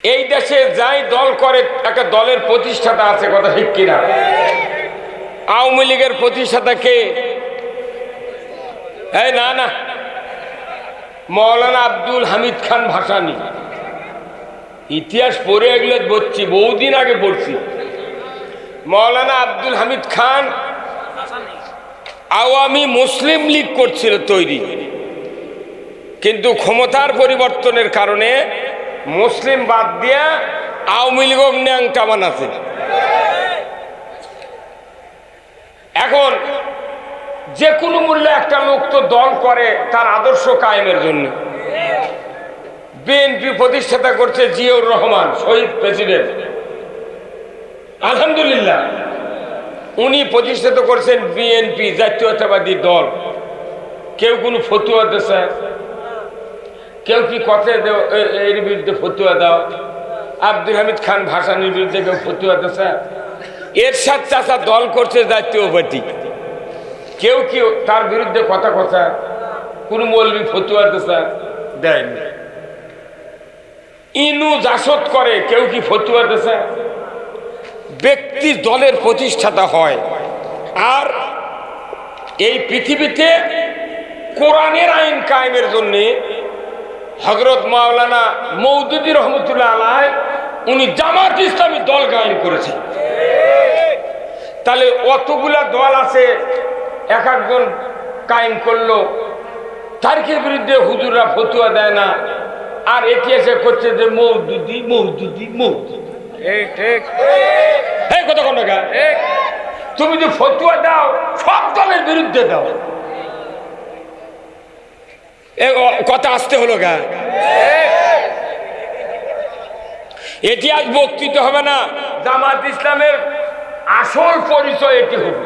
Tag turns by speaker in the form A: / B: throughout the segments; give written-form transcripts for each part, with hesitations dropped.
A: এই দেশে যাই দল করে একটা দলের প্রতিষ্ঠাতা আছে, কথা ঠিক কিনা? আওয়ামী লীগের প্রতিষ্ঠাতা কে? এই না না, মৌলানা আব্দুল হামিদ খান ভাসানী। ইতিহাস পড়ে এগুলো বলছি, বহুদিন আগে পড়ছি। মৌলানা আব্দুল হামিদ খান আওয়ামী মুসলিম লীগ করছিল তৈরি, কিন্তু ক্ষমতার পরিবর্তনের কারণে মুসলিম বাদ দিয়া আওয়ামী লীগ ন্যাংটা বানাছে। এখন যে কোনো মূল্যে একটা লোক তো দল করে তার আদর্শ কায়েমের জন্য। বিএনপি প্রতিষ্ঠাতা করছে জিয়াউর রহমান, শহীদ প্রেসিডেন্ট, আলহামদুলিল্লাহ। উনি প্রতিষ্ঠিত করছেন বিএনপি, জাতীয়তাবাদী দল। কেউ কোনো ফতুয়া দিচ্ছে, কেউ কি কথা এর বিরুদ্ধে ফতুয়া দাও, আব্দুল হামিদ খান ভাসানীর বিরুদ্ধে কেউ ফতুয়া দিচ্ছে। এরশাদ চাচা দল করছে জাতীয় পার্টি, কেউ কি তার বিরুদ্ধে কথা কথা কোন মৌলবি ফতুয়া দিচ্ছে দেয়নি। ইনু জাসদ করে, কেউ কি ফতুয়া দিচ্ছে? ব্যক্তি দলের প্রতিষ্ঠাতা হয়। আর এই পৃথিবীতে কোরআনের আইন কায়েমের জন্য হযরত মাওলানা মওদুদী রহমতুল্লাহ আলাইহি উনি জামাত ইসলামী দল কায়েম করেছেন। তাহলে অতগুলা দল আছে, এক একজন কায়েম করলো, তারিখের বিরুদ্ধে হুজুররা ফতুয়া দেয় না, আর এটি এসে করছে যে মওদুদী মওদুদী মওদুদী। তুমি যে ফতুয়া দাও সব দলের বিরুদ্ধে দাও, কথা আসতে হলো গা। এটি আজ বক্তৃতা হবে না, জামাত ইসলামের আসল পরিচয় এটি হবে।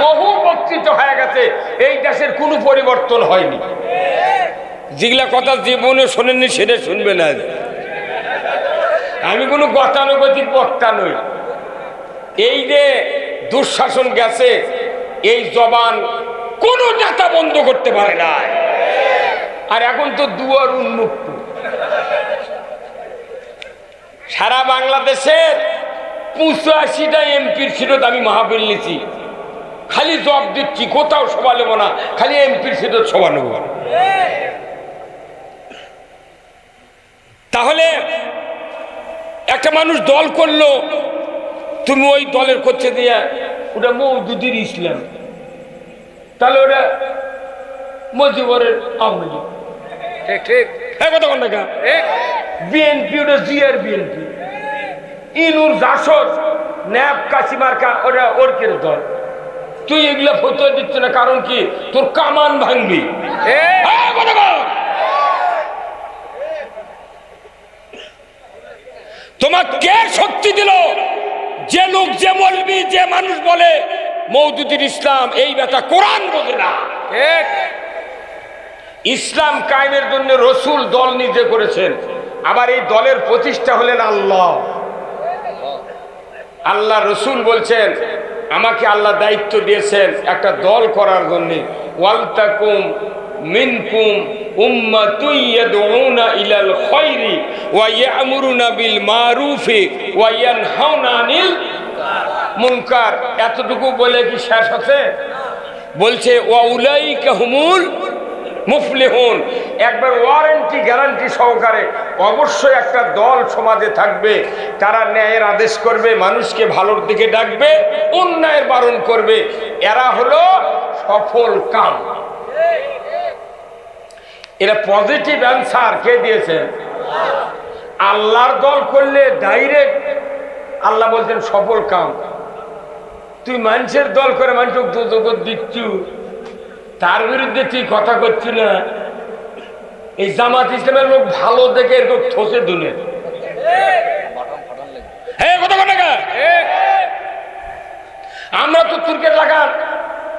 A: বহু বক্তৃতা হয়ে গেছে, এই দেশের কোনো পরিবর্তন হয়নি। যেগুলা কথা জীবনে শোনেননি সেটা শুনবে না। আমি কোনো গতানুগতিক বক্তা নই। এই যে দুঃশাসন গেছে, এই জবান কোন নেতা বন্ধ করতে পারে না। আর এখন তো দুয়ার উন্মুক্ত। সারা বাংলাদেশের 85টা এমপির সিটত আমি মাহফিল নিয়েছি, খালি জব দিচ্ছি, কোথাও সভা নেব না, খালি এমপির সিটত সভা নেব। তাহলে একটা মানুষ দল করলো, তুমি ওই দলের করছে দিয়া ওটা মওদুদীর ইসলাম, তাহলে ওটা মজিবরের আওয়ামী লীগ। ঠিক কথা কোন টাকা? বিএনপি ওটা জিয়ার বিএনপি, ইনুর জাসদ ন্যাপ কাশিমার্কা ওটা ওরকের দল। তুই এগুলা ফতুয়া দিচ্ছ না, কারণ কি? তোর কামান ভাঙবি। তোমার কে শক্তি দিল? যে লোক, যে মৌলবি, যে মানুষ বলে মওদুদীর ইসলাম, এই বেটা কোরআন বোঝে না। ইসলাম কায়েমের জন্য রসুল দল নিজে করেছেন, আবার এই দলের প্রতিষ্ঠা হলেন আল্লাহ। আল্লাহ রসুল বলছেন, আমাকে আল্লাহ দায়িত্ব দিয়েছেন একটা দল করার জন্য। ওয়ালতাকুম মিনকুম উম্মাতুন ইয়াদউনা ইলাল খায়রি ওয়া ইয়া'মুরুনা বিল মারুফি ওয়া ইয়ানহাউনা আনিল মুনকার। এতটুকু বলে কি শেষ হচ্ছে? বলছে ওয়া উলাইকা হুমুল মুফলিহুন। একবার ওয়ারেন্টি গ্যারান্টি সহকারে অবশ্যই একটা দল সমাজে থাকবে, তারা ন্যায়ের আদেশ করবে, মানুষকে ভালোর দিকে ডাকবে, অন্যায়ের বারণ করবে। এরা হলো সফল কাম। এরা পজিটিভ অ্যান্সার কে দিয়েছেন? আল্লাহর দল করলে ডাইরেক্ট আল্লাহ বলছেন সফল কাম। তুই মানুষের দল করে মানুষকে দুজক দিচ্ছ, তার বিরুদ্ধে তুই কথা করছি না। এই জামাত ইসলামের লোক ভালো দেখে এরকম ঠোসে দুনে। আমরা তো তুর্কের লাগান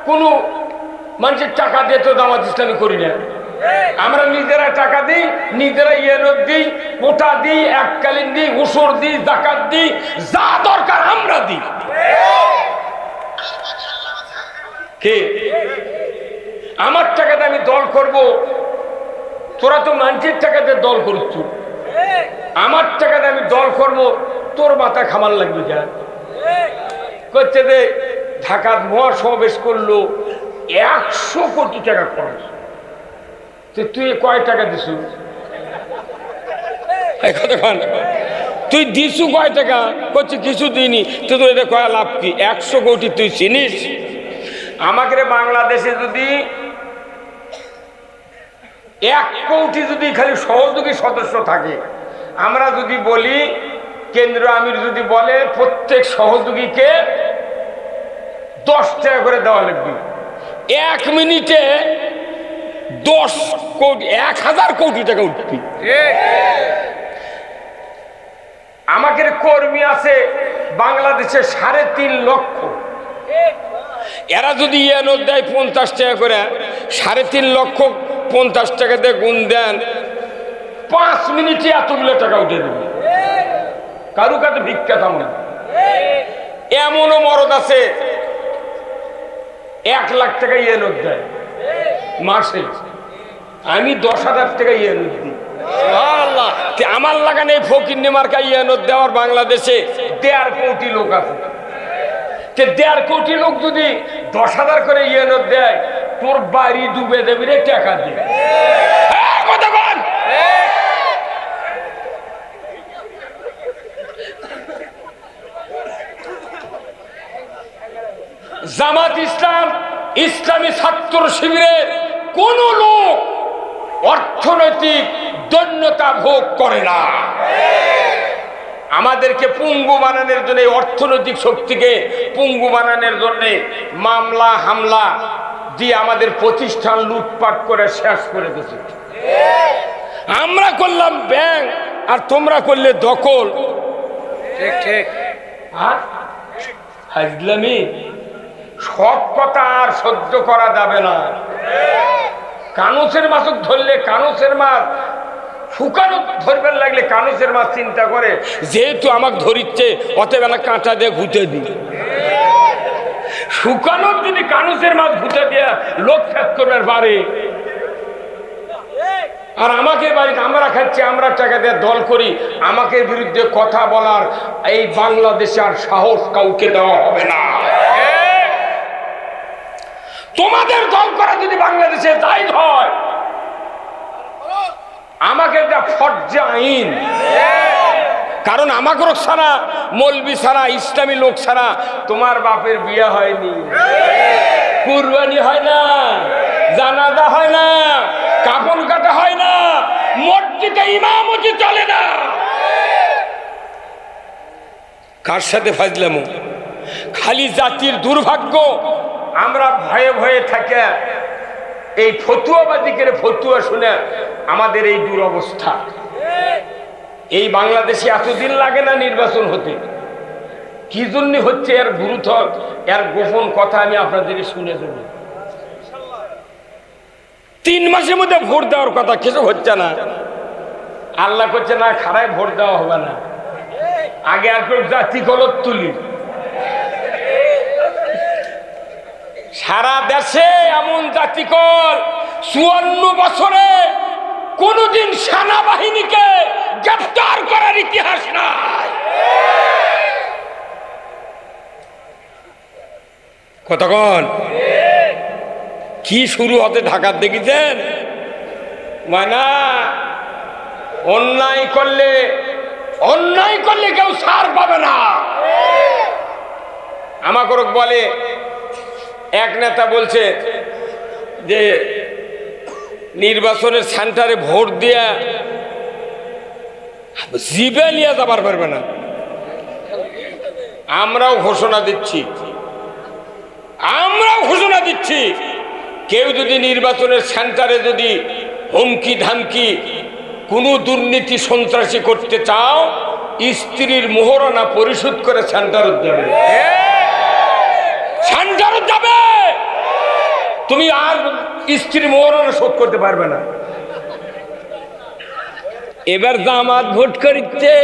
A: কোনো মানুষের টাকা দিয়ে তো জামাত ইসলামী করি না। আমরা নিজেরা টাকা দিই, নিজেরা ইয়েনত দিই, কোটা দিই, এককালীন দিই, উসুর দিই, যাকাত দিই, যা দরকার আমরা দিই। কে আমার টাকাতে আমি দল করব? তোরা তো মানুষের টাকাতে দল করছ। আমার টাকাতে আমি দল করব, তোর মাথা খামার লাগবে কেন? করছে যে ঢাকার মহাসমাবেশ করলো, 100 কোটি টাকা খরচ। তুই কয় টাকা দিছু? তুই দিছু কয় টাকা? করছি কিছু দিইনি। তো তোর এটা কয়া লাভ কি? 100 কোটি তুই চিনিস? আমাকে বাংলাদেশে যদি 1 কোটি যদি খালি সহযোগী সদস্য থাকে, আমরা যদি বলি, কেন্দ্র আমির যদি বলে প্রত্যেক সহযোগীকে 10 টাকা করে দেওয়া লাগবে, 1 মিনিটে 10 কোটি, 1000 কোটি টাকা উঠবি। আমাকে কর্মী আছে বাংলাদেশে 3.5 লক্ষ। এরা যদি নোট দেয় 50 টাকা করে, 3.5 লক্ষ 50 টাকা দিয়ে গুণ দেন, 5 মিনিটে এতগুলো টাকা উঠে দেবে। কারু কাছে ভিক্ষা থামে। এমনও মরদ আছে 1 লাখ টাকা নোট দেয় মাসে। আমি 10,000 টাকা নোট দিই। আমার লাগানে ফকির নেমার্কা নোট দেওয়ার বাংলাদেশে 1.5 কোটি লোক আছে। 1.5 কোটি লোক যদি 10,000 করে নোট দেয়, তোর বাড়ি ডুবে দেবে রে টাকা দিয়ে। জামাত ইসলাম, ইসলামী ছাত্র শিবিরের কোন লোক অর্থনৈতিক দৈন্যতা ভোগ করে না। আমাদেরকে পঙ্গু বানানোর জন্য, অর্থনৈতিক শক্তিকে পঙ্গু বানানোর জন্য মামলা হামলা দিয়ে আমাদের প্রতিষ্ঠান লুটপাট করে শেষ করে দিয়েছে। আমরা করলাম ব্যাংক, আর তোমরা করলে দখল। ঠিক ঠিক। আর হাজলামি, সব কথা আর সহ্য করা যাবে না। কানুসের মাছ ধরলে, কানুসের মাছ শুকানো ধরবেন লাগলে কানুসের মাছ চিন্তা করে, যেহেতু আমাকে ধরিচ্ছে অতএব না কাঁটা দিয়ে ঘুটে দিই। শুকানোর যদি কানুসের মাছ ঘুটে দিয়ে লোক ফেক করবে বাড়ি, আর আমাকে বাড়িতে আমরা খাচ্ছি, আমরা টাকা দিয়ে দল করি, আমাকে বিরুদ্ধে কথা বলার এই বাংলাদেশে আর সাহস কাউকে দেওয়া হবে না। তোমাদের দল করা যদি বাংলাদেশে জায়েজ হয়, আমাকে যা ফরজে আইন। কারণ আমাকে ছাড়া, মৌলবি ছাড়া, ইসলামী লোক ছাড়া তোমার বাপের বিয়ে হয়নি, কুরবানি হয় না, জানাজা হয় না, কাফন কাটা হয় না, মসজিদে ইমামতি চলে না। কার সাথে ফাজলামো? খালি জাতির দুর্ভাগ্য। আমরা ভয়ে ভয়ে থাকে এই ফতুয়াবাদীকে ফতুয়া শুনে আমাদের এই দুরবস্থা। এই বাংলাদেশে এতদিন লাগে না নির্বাচন হতে, কি জন্য হচ্ছে এর গুরুত্ব, এর গোপন কথা আমি আপনাদের শুনে দেব। 3 মাসের মধ্যে ভোট দেওয়ার কথা, কিছু হচ্ছে না। আল্লাহ করছে না, খারায় ভোট দেওয়া হবে না, আগে আর কেউ জাতি কলর তুলি। সারা দেশে এমন জাতিকল 54 বছরে কোনদিন সেনাবাহিনীকে গ্রেফতার করার ইতিহাস নাই। কতক্ষণ কি শুরু হতে ঢাকার দেখেছেন? মানে অন্যায় করলে কেউ ছাড় পাবে না। আমাকে বলে এক নেতা বলছে যে নির্বাচনের সেন্টারে ভোট দিয়া জিবে নিয়ে যাবার পারবে না। আমরাও ঘোষণা দিচ্ছি, কেউ যদি নির্বাচনের সেন্টারে যদি হুমকি ধামকি কোনো দুর্নীতি সন্ত্রাসী করতে চাও, স্ত্রীর মোহরানা পরিশোধ করে সেন্টারে যাবে। সেন্টারে যাবে, তুমি আর স্ত্রীর মোহরানা শোধ করতে পারবে না। এবার জামাত ভোট করিচ্ছে,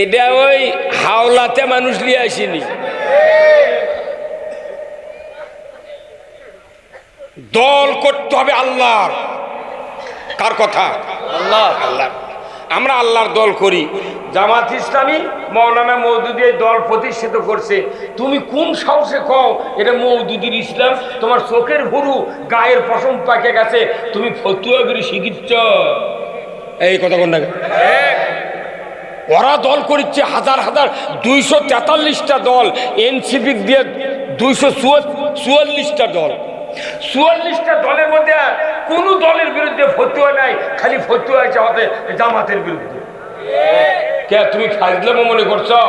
A: এটা ওই হাওলাতে মানুষ নিয়ে আসেনি। দল করতে হবে আল্লাহর। কার কথা? আল্লাহ আল্লাহ। আমরা আল্লাহর দল করি। জামাত ইসলামী মৌলানা মওদুদী এই দল প্রতিষ্ঠিত করছে। তুমি কোন সাহসে কও এটা মওদুদীর ইসলাম? তোমার চোখের হুরু গায়ের পশম পাকে গেছে, তুমি ফতুয়াগিরি শিখিচ্ছ? এই কথা কোন না, ওরা দল করিচ্ছে হাজার হাজার, 243টা দল, এনসিপি দিয়ে 244টা দল। 44টা দলের মধ্যে কোন দলের বিরুদ্ধে ফতুয়া নাই, খালি ফতুয়া আছে হতে জামাতের বিরুদ্ধে। কে তুমি ফাজলামো মনে করছো?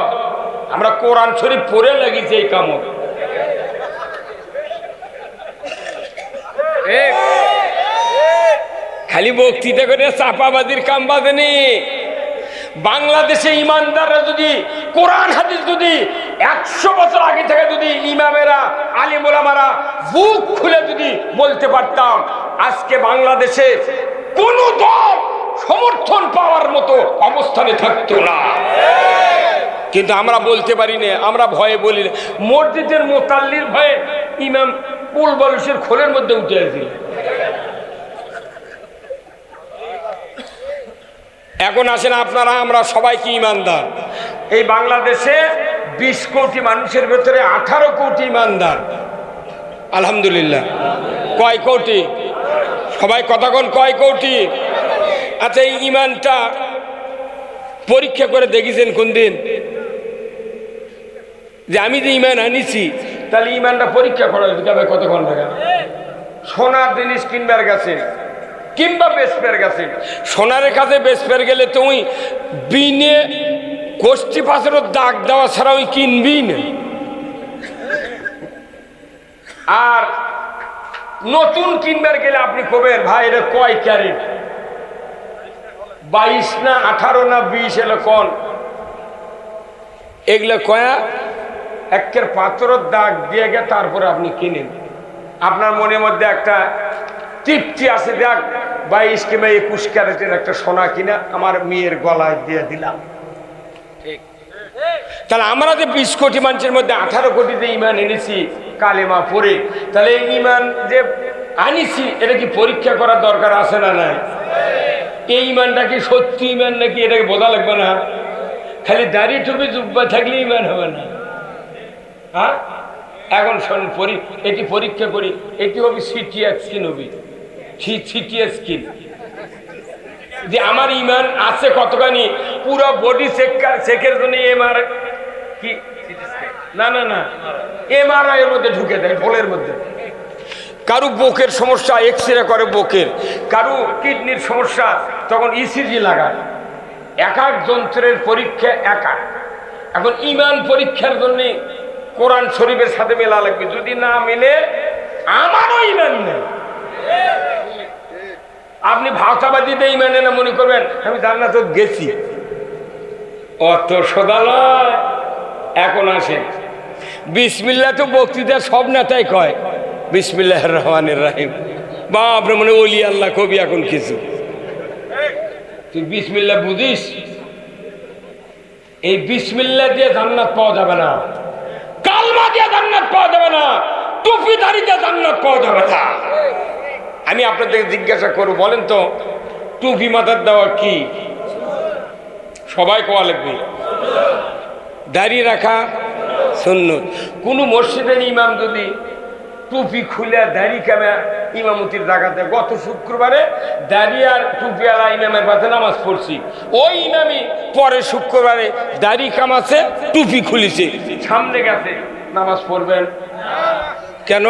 A: আমরা কোরআন শরীফ পড়ে লাগিয়েছি এই কাম। খালি বক্তৃতা করে চাপাবাজির কাম বাজেনি। বাংলাদেশে ইমানদাররা যদি কোরআন হাদিস যদি 100 বছর আগে থেকে যদি ইমামেরা আলিম ওলামারা বুক খুলে যদি বলতে পারতাম, আজকে বাংলাদেশে কোন দল সমর্থন পাওয়ার মতো অবস্থানে থাকতো না। কিন্তু আমরা বলতে পারি না, আমরা ভয়ে বলি না। মসজিদের মোতাল্লির ভয়ে ইমাম পুল বালুসের খোলের মধ্যে উঠে আসি। এখন আসেন আপনারা, আমরা সবাই কি ইমানদার? এই বাংলাদেশে 20 কোটি মানুষের ভেতরে 18 কোটি ইমানদার। আলহামদুলিল্লাহ। কয় কোটি? সবাই কথা কোন, কয় কোটি? আচ্ছা, এই ইমানটা পরীক্ষা করে দেখেছেন কোন দিন? যে আমি যে ইমান আনিছি, তাহলে ইমানটা পরীক্ষা করা যাবে কতক্ষণ টাকা? সোনার জিনিস কিনবার গেছে কিংবা বেচবার গেছে, সোনারের কাছে বেচবার গেলে তুমি বিনে কোষ্ঠী পাশেরও দাগ দেওয়া ছাড়া ওই কিনবি না। আর নতুন কিনবার গেলে আপনি কবেন ভাই এটা কয় ক্যারেট, 22 না 18 না 20 এলো কোন, এগুলো কয়া একের পাথরের দাগ দিয়ে গে তারপরে আপনি কিনেন। আপনার মনের মধ্যে একটা তৃপ্তি আছে, দেখ 22 কিংবা 21 ক্যারেটের একটা সোনা কিনা আমার মেয়ের গলায় দিয়ে দিলাম। তাহলে আমরা যে 20 কোটি মানুষের মধ্যে 18 কোটিতে ইমান এনেছি কালেমা পড়ে, তাহলে এই ইমান যে আনিছি এটা কি পরীক্ষা করার দরকার আছে না নাই? এই ইমানটা কি সত্যি ইমান নাকি এটাকে বোঝা লাগবে না? খালি দাড়ি টুপি জুব্বা থাকলে ইমান হবে না। হ্যাঁ, এখন শোন, এটি পরীক্ষা করি, এটি হবে সিটি স্কিন, হবে সিটি স্কিন যে আমার ইমান আছে কতখানি, পুরো বডি চেকের জন্য এমআর কি না না না এমআরআই এর মধ্যে ঢুকে দেয় বলের মধ্যে। কারু বুকের সমস্যা এক্সরে করে বুকের, কারু কিডনির সমস্যা তখন ইসিজি লাগায়। এক এক যন্ত্রের পরীক্ষা একা। এখন ইমান পরীক্ষার জন্য কোরআন শরীফের সাথে মেলা লাগবে, যদি না মিলে আমারও ইমান নেই। আপনি ভাষাবাদীতে ইমানে না মনে করবেন আমি জান্নাতে গেছি, অত সদালয়। এখন আসেন, বিসমিল্লাহ তো বক্তৃতা সব নেতাই কয় বিসমিল্লাহির রহমানির রহিম। বা আপনার মনে ওলি আল্লাহ কবি এখন কিছু, তুই বিসমিল্লাহ বুঝিস? এই বিসমিল্লাহ দিয়ে জান্নাত পাওয়া যাবে না, কালমা দিয়ে জান্নাত পাওয়া যাবে না, টুপিদারি দিয়ে জান্নাত পাওয়া যাবে না। আমি আপনাদের জিজ্ঞাসা করব, বলেন তো টুপি মাথার দেওয়া কি? সবাই কোয়া লাগবে। দাঁড়িয়ে রাখা সুন্নত। কোন মসজিদের ইমাম যদি টুপি খুলে দাড়ি কামে ইমামতির জায়গাতে, গত শুক্রবারে দাড়ি আর টুপিওয়ালা ইমামের পাশে নামাজ পড়ছি, ওই ইমামই পরের শুক্রবারে দাড়ি কামাছে টুপি খুলেছে, সামনে গেছে, নামাজ পড়বেন কেন?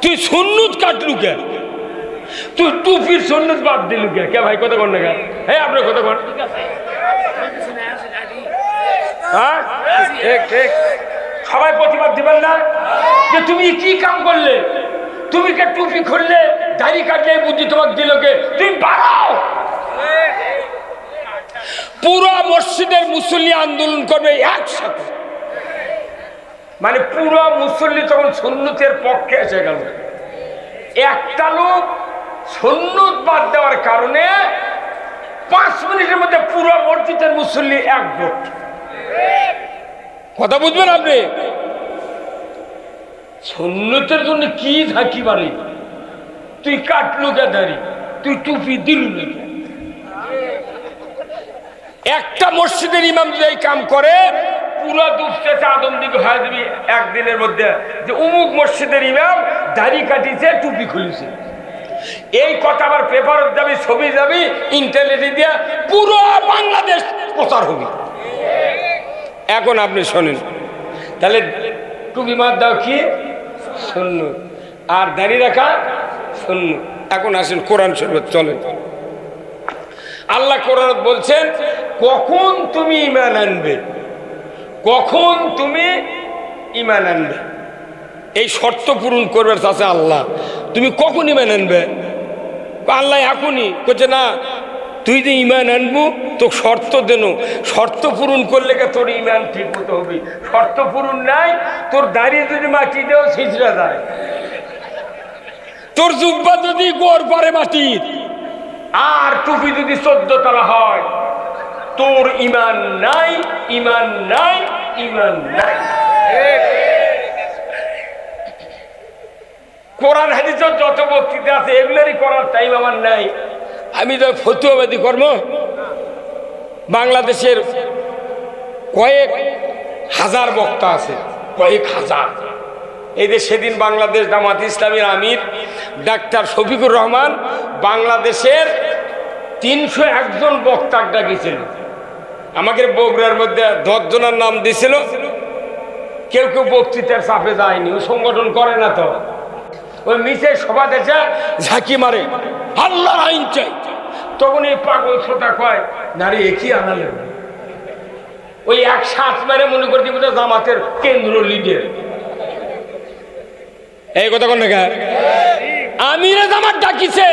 A: তুই সুন্নত কাটলু কেন? তুই টুপির সুন্নত বাদ দিলু কে? কে ভাই কথা কন না কেন? হ্যাঁ আপনার কথা কন। হ্যাঁ ঠিক ঠিক, সবাই প্রতিবাদ দিবেন না যে তুমি কি কাম করলে? তুমি কে টুপি খুললে দাড়ি কাটলে বুদ্ধি তোমাকে দিল কে? তুমি বাড়াও। পুরো মসজিদের মুসল্লি আন্দোলন করবে একসাথে, মানে পুরো মুসল্লি তখন সুন্নতের পক্ষে এসে গেল। একটা লোক সুন্নত বাদ দেওয়ার কারণে 5 মিনিটের মধ্যে পুরো মসজিদের মুসল্লি একজোট। কথা বুঝবেন আপনি? সুন্নতের জন্য কি থাকি বাড়ি, তুই কাটলু কে দাঁড়ি? তুই টুপি দিল না। একটা মসজিদের ইমাম যদি এই কাম করে পুরো দুঃখে আদম দিকে হয়ে যাবি একদিনের মধ্যে যে অমুক মসজিদের ইমাম দাড়ি কাটিছে টুপি খুলেছে। এই কথা আবার পেপার যাবি, ছবি যাবি, ইন্টারনেটে দিয়ে পুরো বাংলাদেশ প্রচার হবে। এখন আপনি শোনেন, তাহলে টুপি মার দাও কি সুন্নাত, আর দাড়ি রাখা সুন্নাত। এখন আসেন কোরআন শরীফ চলেন। আল্লাহ কোরআন বলছেন কখন তুমি ঈমান আনবে, কখন তুমি ঈমান আনবে, এই শর্ত পূরণ করবে চাচা আল্লাহ। তুমি কখন ঈমান আনবে? আল্লাহ এখনই করছে না, তুই যে ঈমান আনবো তো শর্ত দেন, শর্ত পূরণ করলে তোর ঈমান ঠিক মতো হবে। শর্ত পূরণ নাই, তোর দাঁড়িয়ে যদি মাটি দেও ছিঁচড়া যায়, তোর জুব্বা যদি গোড় পারে মাটির, আর টুপি যদি 14 তলা হয়, তোর ঈমান নাই, ঈমান নাই, ঈমান নাই। কোরআন হাদিসের যত বক্তৃতা আছে এগুলোরই করার টাইম আমার নাই। আমি তো ফতুয়াবাদী কর্ম, বাংলাদেশের কয়েক হাজার বক্তা আছে, কয়েক হাজার। এই যে সেদিন বাংলাদেশ জামাত ইসলামীর আমির ডাক্তার শফিকুর রহমান বাংলাদেশের 301 জন বক্তাক ডাকিয়েছিল। আমাকে বগুড়ার মধ্যে 10 জনের নাম দিছিল। কেউ কেউ বক্তৃতার চাপে যায়নি, ওই সংগঠন করে না, তো ওই মিছে সভা দেশে ঝাঁকি মারে আল্লাহর আইন চাই। তখন এই পাগল শ্রোতা কয় নারী একই আনালে, ওই এক শ্বাস মেরে মনে করে দিব জামাতের কেন্দ্র লিডার। এই কথা কোন দেখা আমিরে জামাত ডাকিছে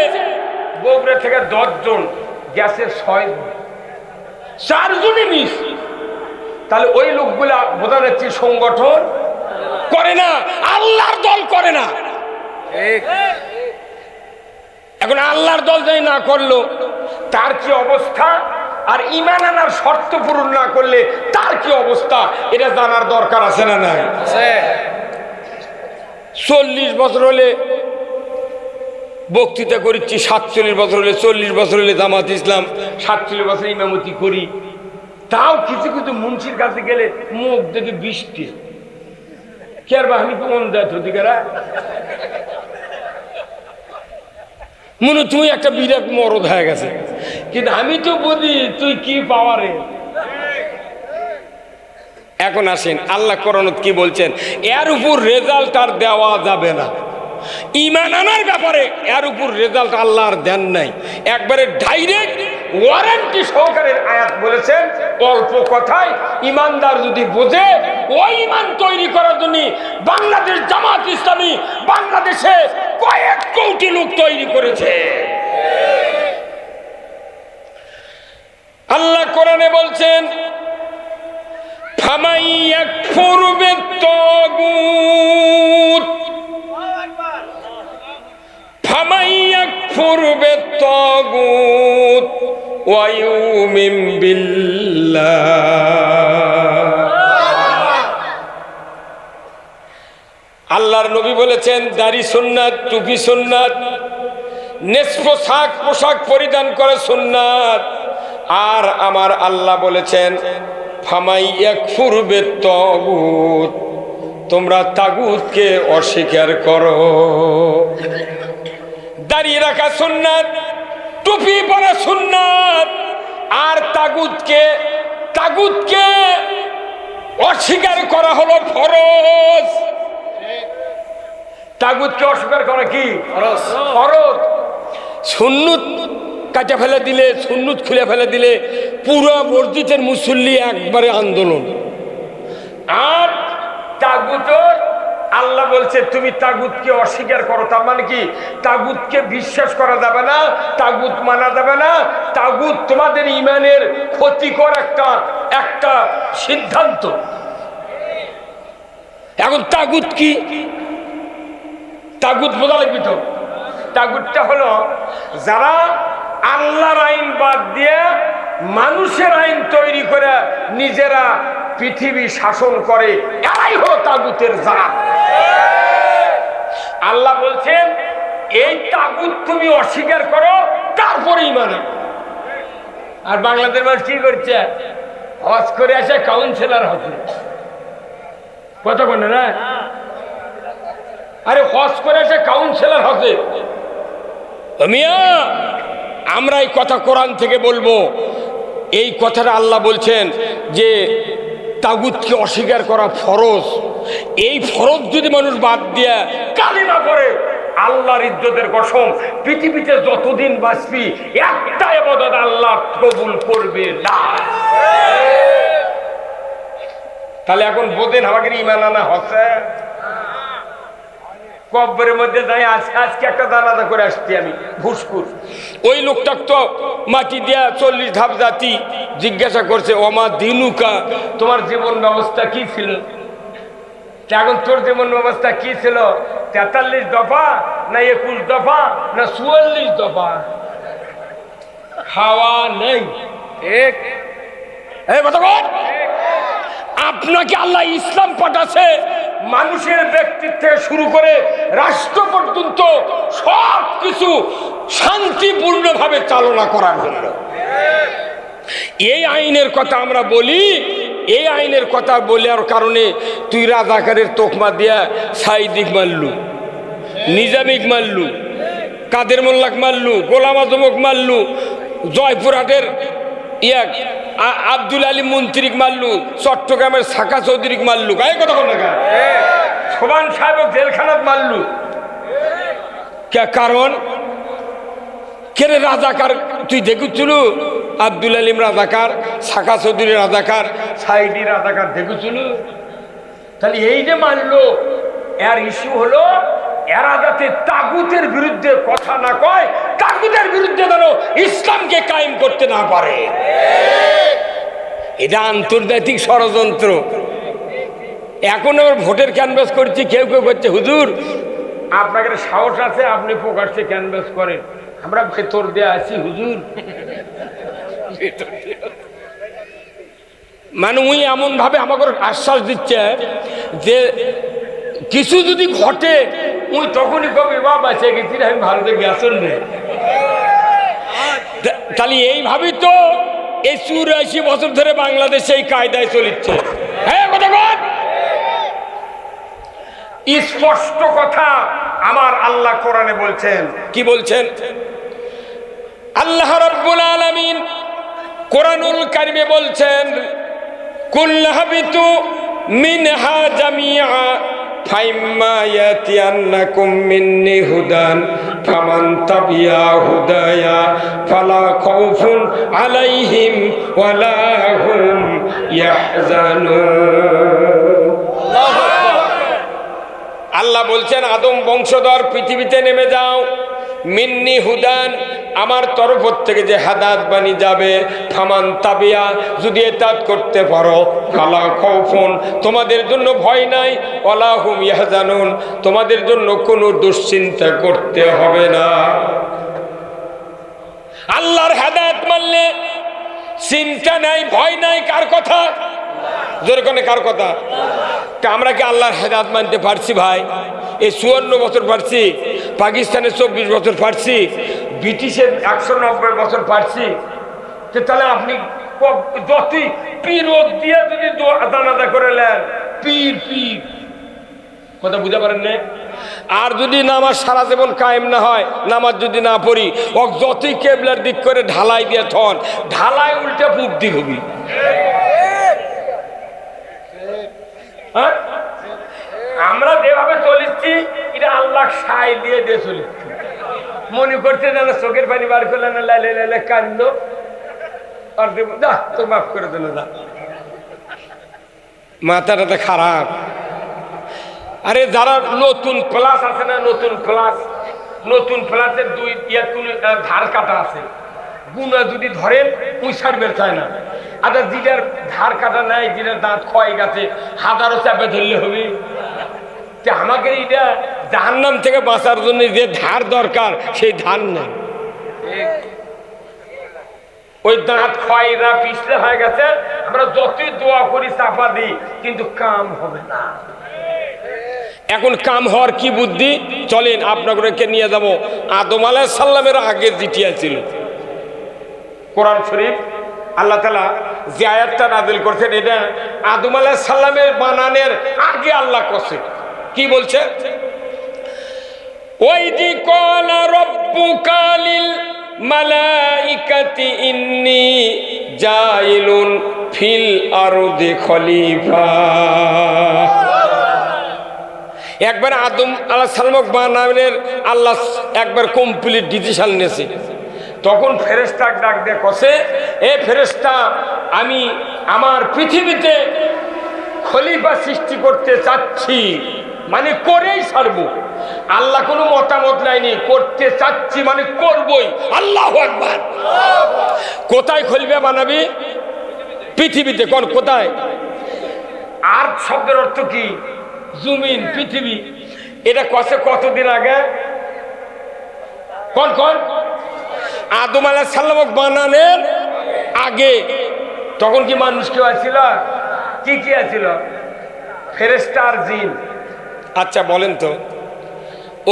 A: বগুড়া থেকে 10 জন গেছে 6 জন, 4 জনই মিস। তাহলে ওই লোকগুলা বোঝা যাচ্ছে সংগঠন করে না, আল্লাহর দল করে না। এখন আল্লাহর দল যাই না করলো তার কি অবস্থা, আর ঈমান আনার শর্ত পূরণ না করলে তার কি অবস্থা, এটা জানার দরকার আছে না নাই? 40 বছর হলে বক্তৃতা করেছি, 47 বছর হলে, 40 বছর হলে জামাত ইসলাম, 47 বছর ইমামতি করি। তাও কিছু কিছু মুন্সির কাছে গেলে মুখ দেখে বৃষ্টি কেয়ার বাহিনী কোন দেয় অধিকারা মনে তুমি একটা বিরাট মরদ হয়ে গেছে, কিন্তু আমি তো বুঝি তুই কি পাওয়ারে। এখন আসেন আল্লাহ কোরআনত কি বলছেন, এর উপর রেজাল্ট আর দেওয়া যাবে না। ঈমান আনার ব্যাপারে এর উপর রেজাল্ট আল্লাহর দেন নাই, একবারে ডাইরেক্ট ওয়ারেন্টি সহকারে আয়াত বলেছেন। অল্প কথায় ইমানদার যদি বোঝে, ওই ঈমান তৈরি করার জন্য বাংলাদেশ জামাত ইসলামী বাংলাদেশে কয়েক কোটি লোক তৈরি করেছে। আল্লাহ কোরআনে বলছেন ফামাই ইয়াকফুর বিত্তাগুত, ফামাই ইয়াকফুর বিত্তাগুত ওয়া ইউমিন বিল্লাহ। আল্লাহর নবী বলেছেন দাড়ি সুন্নাত, টুপি সুন্নাত, নেসফ পোশাক পরিধান করে সুন্নাত। আর আমার আল্লাহ বলেছেন ফামাই ইয়াকফুর বিত্তাগুত, তোমরা তাগুতকে অস্বীকার করো। দাড়িয়ে রাখা সুন্নাত, টুপি পরা সুন্নাত, আর তাগুতকে অস্বীকার করা হলো ফরজ। তাগুতকে অস্বীকার করা কি ফরজ? সুন্নত কাটা ফেলে দিলে, সুন্নত খুলে ফেলে দিলে পুরো মসজিদের মুসল্লি একবারে আন্দোলন। আর তাগুতের আল্লাহ বলছে তুমি তাগুতকে অস্বীকার করো, তার মানে কি তাগুতকে বিশ্বাস করা যাবে না, তাগুত মানা যাবে না। তাগুত তোমাদের ঈমানের ক্ষতিকর একটা সিদ্ধান্ত। এখন তাগুত কি? তাগুত বোঝা লাগবে তো। তাগুতটা হলো যারা আল্লাহর আইন বাদ দিয়ে মানুষের আইন তৈরি করে নিজেরা পৃথিবী শাসন করে, এরাই হলো তাগুতের জাত। আল্লাহ বলছেন এই তাগুত তুমি অস্বীকার করো, তারপরে ইমান। আর বাংলাদেশের মানুষ কি করছে, হজ করে আসে কাউন্সিলর হচ্ছে, কথা বলে না? আরে হজ করে আসে কাউন্সিলর হচ্ছে। মিয়া আমরা এই কথা কোরআন থেকে বলবো। এই কথাটা আল্লাহ বলছেন যে তাগুতকে অস্বীকার করা ফরজ। এই ফরজ যদি মানুষ বাদ দিয়ে কালিমা পড়ে, আল্লাহর ইজ্জতের কসম পৃথিবীতে যতদিন বাঁচবি একটা ইবাদত আল্লাহ কবুল করবে না। তাহলে এখন বোঝেন আমাকে ঈমান আনা হচ্ছে। কবরের মধ্যে যাই আজকে একটা জানাজা করে আসছি আমি ভুসকুর, ওই লোকটা তো মাটি দিয়া 40 ধাপ জাতি জিজ্ঞাসা করছে, ওমা দিনুকা, তোমার জীবন ব্যবস্থা কি ছিল? এখন তোর জীবন ব্যবস্থা কি ছিল? 43 দফা না 21 দফা না 44 দফা? খাওয়া নেই। আপনাকে আল্লাহ ইসলাম পাঠাচ্ছে মানুষের ব্যক্তিত্ব থেকে শুরু করে রাষ্ট্র পর্যন্ত সব কিছু শান্তিপূর্ণভাবে চালনা করার জন্য। এই আইনের কথা আমরা বলি, এই আইনের কথা বলার কারণে তুই রাজাকারের তোকমা দিয়া সাইদিক মারলু, নিজামিক মারলু, কাদের মোল্লাক মারলু, গোলাম আজমক মারলু, জয়পুরহাটের আব্দুল আলী মন্ত্রীক মারলু, চট্টগ্রামের সাকা চৌধুরীক মারলু, গায়ে কথা বল না, সোবান সাহেব জেলখানাত মারলু। কারণ কেন রাজাকার তুই দেখেছিল? আব্দুল আলিম রাজাকার, সাকা চৌধুরী রাজাকার, সাইদি রাজাকার দেখেছিল। তাহলে এই যে মানলো, এর ইস্যু হলো এরা যাতে তাগুতের বিরুদ্ধে কথা না কয়, তাগুতের বিরুদ্ধে যেন ইসলামকে কায়েম করতে না পারে। এটা আন্তর্জাতিক ষড়যন্ত্র। এখন আবার ভোটের ক্যানভাস করছি, কেউ কেউ করছে হুজুর আপনাকে সাহস আছে, আপনি প্রকাশ্যে ক্যানভাস করেন, আমরা ভেতর দিয়ে আছি হুজুর। মানে উনি এমন ভাবে আমাকে আশ্বাস দিচ্ছে যে কিছু যদি ঘটে উনি তখনই কবে বাবা বেঁচে গেছি, আমি ভারতে গেছেন রে। তাহলে এইভাবেই তো এই 84 বছর ধরে বাংলাদেশে এই কায়দায় চলিচ্ছে। হ্যাঁ কথা বল, স্পষ্ট কথা আমার আল্লাহ কোরআনে বলছেন। কি বলছেন? আল্লাহ রাব্বুল আলামিন কোরআনুল কারিমে বলছেন, কুল্লাহাবিতু মিনহা জামিআ ফাইম্মা ইয়াতিয়ান্নাকুম মিন্নি হুদান ফামান তাবিয়া হুদায়া ফালা খাউফুন আলাইহিম ওয়ালা হুম ইয়াহজানুন। আল্লাহ বলছেন, আদম বংশধর পৃথিবীতে নেমে যাও, মিন্নি হুদান, আমার তরফ থেকে যে হাদাত বানি যাবে, ফামান তাবিয়া, যদি এতাত করতে পারো, ফালা খাউফুন, তোমাদের জন্য ভয় নাই, ওয়ালা হুম ইয়াহজানুন, তোমাদের জন্য কোনো দুশ্চিন্তা করতে হবে না। আল্লাহর হেদায়েত মানলে চিন্তা নাই, ভয় নাই। কার কথা? জোরে কোনে কার কথা? আমরা কি আল্লাহর হেদায়েত মানতে পারছি ভাই? এই 54 বছর পারছি, পাকিস্তানের 24 বছর পারছি, ব্রিটিশের 190 বছর পারছি। তাহলে আপনি যতই পীর দিয়ে যদি জানাজা করে নেন, পীর পীর কথা বুঝতে পারেন না? আর যদি নামাজ সারা জীবন কায়েম না হয়, নামাজ যদি না পড়ি, ও যতই কেবলার দিক করে ঢালাই দিয়ে থন, ঢালাই উল্টে পূব দিক হবি। আমরা যেভাবে চলিচ্ছি এটা আল্লাহ সাই দিয়ে দিয়ে চলিচ্ছি। মনে করছে যেন চোখের পানি বার করলে না, লাইলে লাইলে কান্দো আর দেব, যা তো মাফ করে দেন, যা। মাথাটা খারাপ। আরে যারা নতুন প্লাস আছে না, নতুন প্লাসের 2 ধার কাটা আছে, গুণা যদি ধরেন উই সারবের চায় না। আচ্ছা যেটার ধার কাটা নাই, যেটার দাঁত ক্ষয় গেছে, হাজারো চাপে ধরলে হবে। আমাকে এটা জাহান্নাম থেকে বাঁচার জন্য যে ধার দরকার, সেই ধার নেই। ওই দাঁত ক্ষয়রা পিছলে হয়ে গেছে, আমরা যতই দোয়া করি চাপা দিই, কিন্তু কাম হবে না। এখন কাম হওয়ার কি বুদ্ধি? চলেন আপনাকে নিয়ে যাব আদম আলাইহিস সালামের আগে জিটিয়া ছিল, কোরআন শরীফ আল্লাহ তাআলা যে আয়াতটা নাযিল করেছেন এটা আদম আলাইহিস সালামের বানানের আগে আল্লাহ কইছে। কি বলছে? ওয়াইদি ক্বালা রাব্বুকা লিল মালাইকাতি ইন্নী জাইলুন ফিল আরদি খলিফা। একবার আদম আলাইহিস সালাম বানানের আল্লাহ একবার কমপ্লিট ডিসিশন নিয়েছে। তখন ফেরেশতা ডাক দিয়ে কসে, এ ফেরেশতা, আমি আমার পৃথিবীতে খলিফা সৃষ্টি করতে চাচ্ছি, মানে করেই ছাড়বো। আল্লাহ কোনো মতামত নাইনি, করতে চাচ্ছি মানে করবই। আল্লাহু আকবার। কোথায় খলিফা বানাবি? পৃথিবীতে। কোন কোথায়? আর শব্দের অর্থ কি? জমিন, পৃথিবী। এটা কসে কতদিন আগে? কোন কোন? আদম আলাইহিস সালাম বানানোর আগে। তখন কি মানুষ কেউ আছিল? কি কি আছিল? ফেরেশতা আর জিন। আচ্ছা বলেন তো,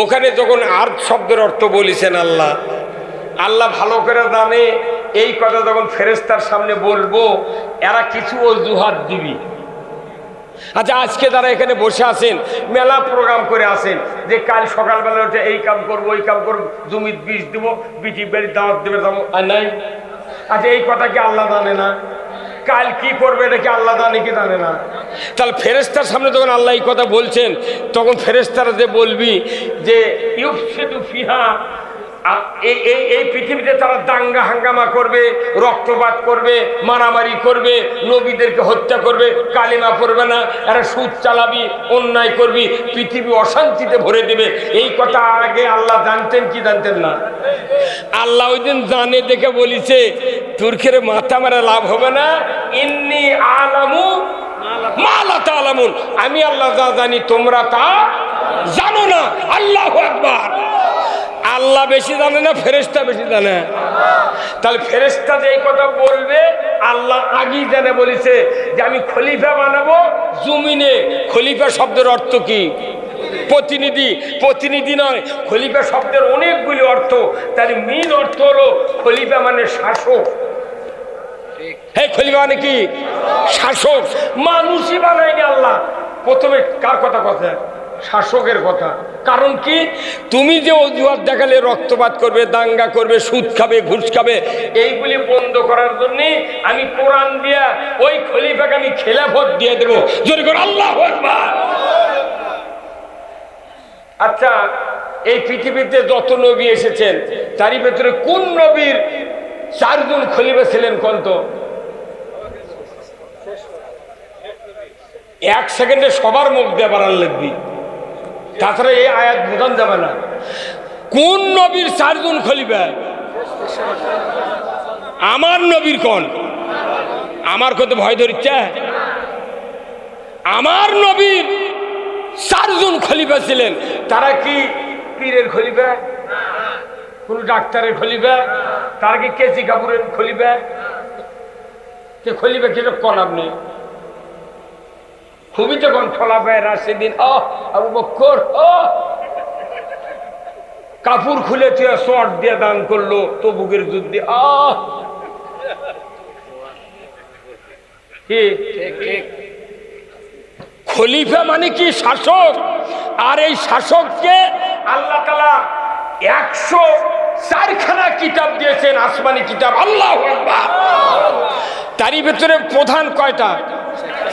A: ওখানে যখন আর শব্দের অর্থ বলেছেন আল্লাহ, আল্লাহ ভালো করে জানে এই কথা যখন ফেরেশতার সামনে বলবো এরা কিছু অজুহাত দিবি। আচ্ছা আজকে যারা এখানে বসে আছেন, মেলা প্রোগ্রাম করে আসেন যে কাল সকালবেলা উঠে এই কাম করবো, ওই কাম করবো, জমির বীজ দেবো, বিটি বেড়ি দাওয়াত দেবে, যাবো, আর নাই। আচ্ছা এই কথা কি আল্লাহ জানে না? কাল কি করবে এটা কি আল্লাহ জানে কি জানে না? তাহলে ফেরেশতার সামনে যখন আল্লাহ এই কথা বলছেন, তখন ফেরেশতারা যে বলবি যে ইউফসিদু ফিহা, এই পৃথিবীতে তারা দাঙ্গা হাঙ্গামা করবে, রক্তপাত করবে, মারামারি করবে, নবীদেরকে হত্যা করবে, কালিমা পড়বে না, এরা সুদ চালাবি, অন্যায় করবি, পৃথিবী অশান্তিতে ভরে দেবে। এই কথা আগে আল্লাহ জানতেন কি জানতেন না? আল্লাহ ওই দিন জানে দেখে বলিছে তুর্কের মাথা মারা লাভ হবে না। ইন্নী আলামু মা লা তা'লামুন, আমি আল্লাহ যা জানি তোমরা তা জানো না। আল্লাহু আকবার। আল্লাহ বেশি জানে না ফেরেশতা বেশি জানে? তাহলে ফেরেশতা যে এই কথা বলবে আল্লাহ আগেই জানে বলেছে যে আমি খলিফা বানাবো জমিনে। খলিফা শব্দের অর্থ কি? প্রতিনিধি। প্রতিনিধি নয়, খলিফা শব্দের অনেকগুলি অর্থ। তার মেইন অর্থ হলো খলিফা মানে শাসক। হ্যাঁ, খলিফা মানে কি? শাসক। মানুষই বানায়নি আল্লাহ। প্রথমে কার কথা কথা? শাসকের কথা। কারণ কি? তুমি যে অজুহাত দেখালে রক্তপাত করবে, দাঙ্গা করবে, সুদ খাবে, ঘুষ খাবে, এইগুলি বন্ধ করার জন্য আমি কোরআন দিয়া ওই খলিফাকে আমি খেলাফত দিয়ে দেবো। জোরে করে আল্লাহু আকবার। আচ্ছা এই পৃথিবীতে যত নবী এসেছেন তারই ভেতরে কোন নবীর 4 জন খলিফা ছিলেন? কোন তো? 1 সেকেন্ডে সবার মুখ দিয়ে বাড়ান লাগবি, তাছাড়া এই আয়াত বোঝান যাবে না। কোন নবীর 4 জন খলিফা? আমার নবীর কোন? আমার কত ভয় ধরছে? আমার নবীর 4 জন খলিফা ছিলেন। তারা কি পীরের খলিফা? কোন ডাক্তারের খলিফা? তারা কি কেসি কাপুরের খলিফা? খলিফা কি কোন? আপনি খুবই তখন খোলাফায়ে রাশিদিন, আবু বকর কাপড় খুলে শর্ট দিয়ে দান করলো তবুকের যুদ্ধে। কি খলিফা মানে কি? শাসক। আর এই শাসককে আল্লাহ তাআলা 104খানা কিতাব দিয়েছেন, আসমানি কিতাব। আল্লাহু আকবার। তারই ভেতরে প্রধান কয়টা?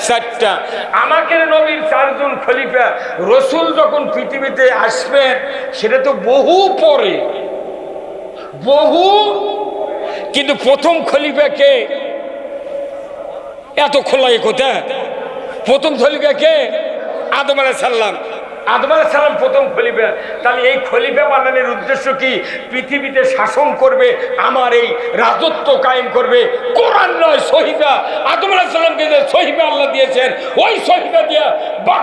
A: 4টা। আমাকে নবীর 4 জন খলিফা। রসুল যখন পৃথিবীতে আসবেন সেটা তো বহু পরে, বহু। কিন্তু প্রথম খলিফা কে? এতক্ষণ লাগে কোথায়? প্রথম খলিফা কে? আদম আলাইহিস সালাম। আদম আলাইহিস সালাম প্রথম খলিফা। তাহলে এই খলিফা বানানোর উদ্দেশ্য কি? পৃথিবীতে শাসন করবে, আমার এই রাজত্ব কায়েম করবে। কোরআন নয়, সহিফা। আদম আলাইহিস সালামকে যে সহিফা আল্লাহ দিয়েছেন, ওই সহিফা দিয়া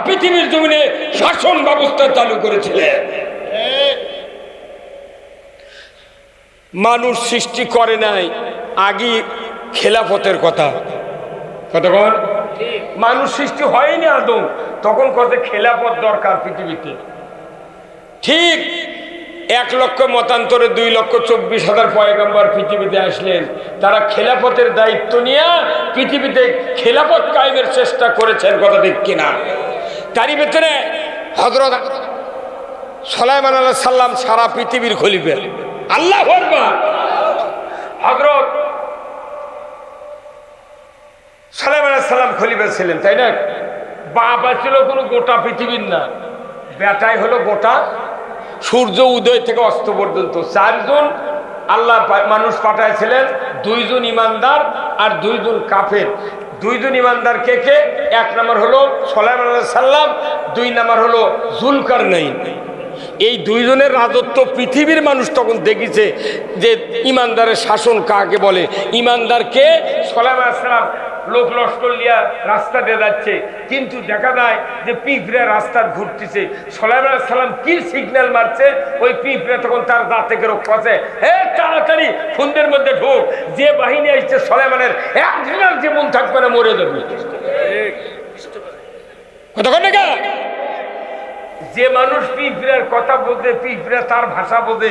A: পৃথিবীর জমিনে শাসন ব্যবস্থা চালু করেছিলেন। মানুষ সৃষ্টি করে নাই আগে খেলাফতের কথা। কতক্ষণ? মানুষ সৃষ্টি হয়নি আদম, তখন কত খেলাফত দরকার পৃথিবীতে। ঠিক 1 লক্ষ মতান্তরে 2,24,000 পয়গম্বর পৃথিবীতে আসলেন। তারা খেলাফতের দায়িত্ব নিয়ে পৃথিবীতে খেলাফত কায়েমের চেষ্টা করেছেন, কথা ঠিক কিনা? তারই ভেতরে হযরত সুলাইমান আলাইহিস সালাম সারা পৃথিবীর খলিফা। আল্লাহু আকবার। হযরত সুলাইমান আলাইহিস সালাম খলিফা ছিলেন, তাই না? বাবা ছিল কোনো গোটা পৃথিবীর না, বেটাই হলো গোটা। সূর্য উদয় থেকে অস্ত পর্যন্ত 4 জন আল্লাহ মানুষ পাঠাইছিলেন, 2 জন ইমানদার আর 2 জন কাফের। 2 জন ইমানদার কে কে? 1 নম্বর হলো সুলাইমান আলাইহিস সালাম, 2 নম্বর হলো যুলকারনাইন। এই 2 জনের রাজত্ব পৃথিবীর মানুষ তখন দেখেছে যে ইমানদারের শাসন কাকে বলে। ইমানদারকে সুলাইমান আলাইহিস সালাম লোক লস্কর লিয়া রাস্তা দিয়ে যাচ্ছে, কিন্তু দেখা যায় যে পিঁপড়ে রাস্তা ঘুরতেছে। সুলাইমান আলাইহিস সালাম কি সিগন্যাল মারছে, ওই পিঁপড়ে তখন তার দাঁত থেকে রক্ষা আছে, হে তাড়াতাড়ি খুন্দের মধ্যে ঢোক, যে বাহিনী আসছে সুলাইমানের একজনের জীবন থাকবে না, মরে যাবে। কতক্ষণ না যে মানুষ পিঁপড়ার কথা বোঝে, পিঁপড়া তার ভাষা বোঝে,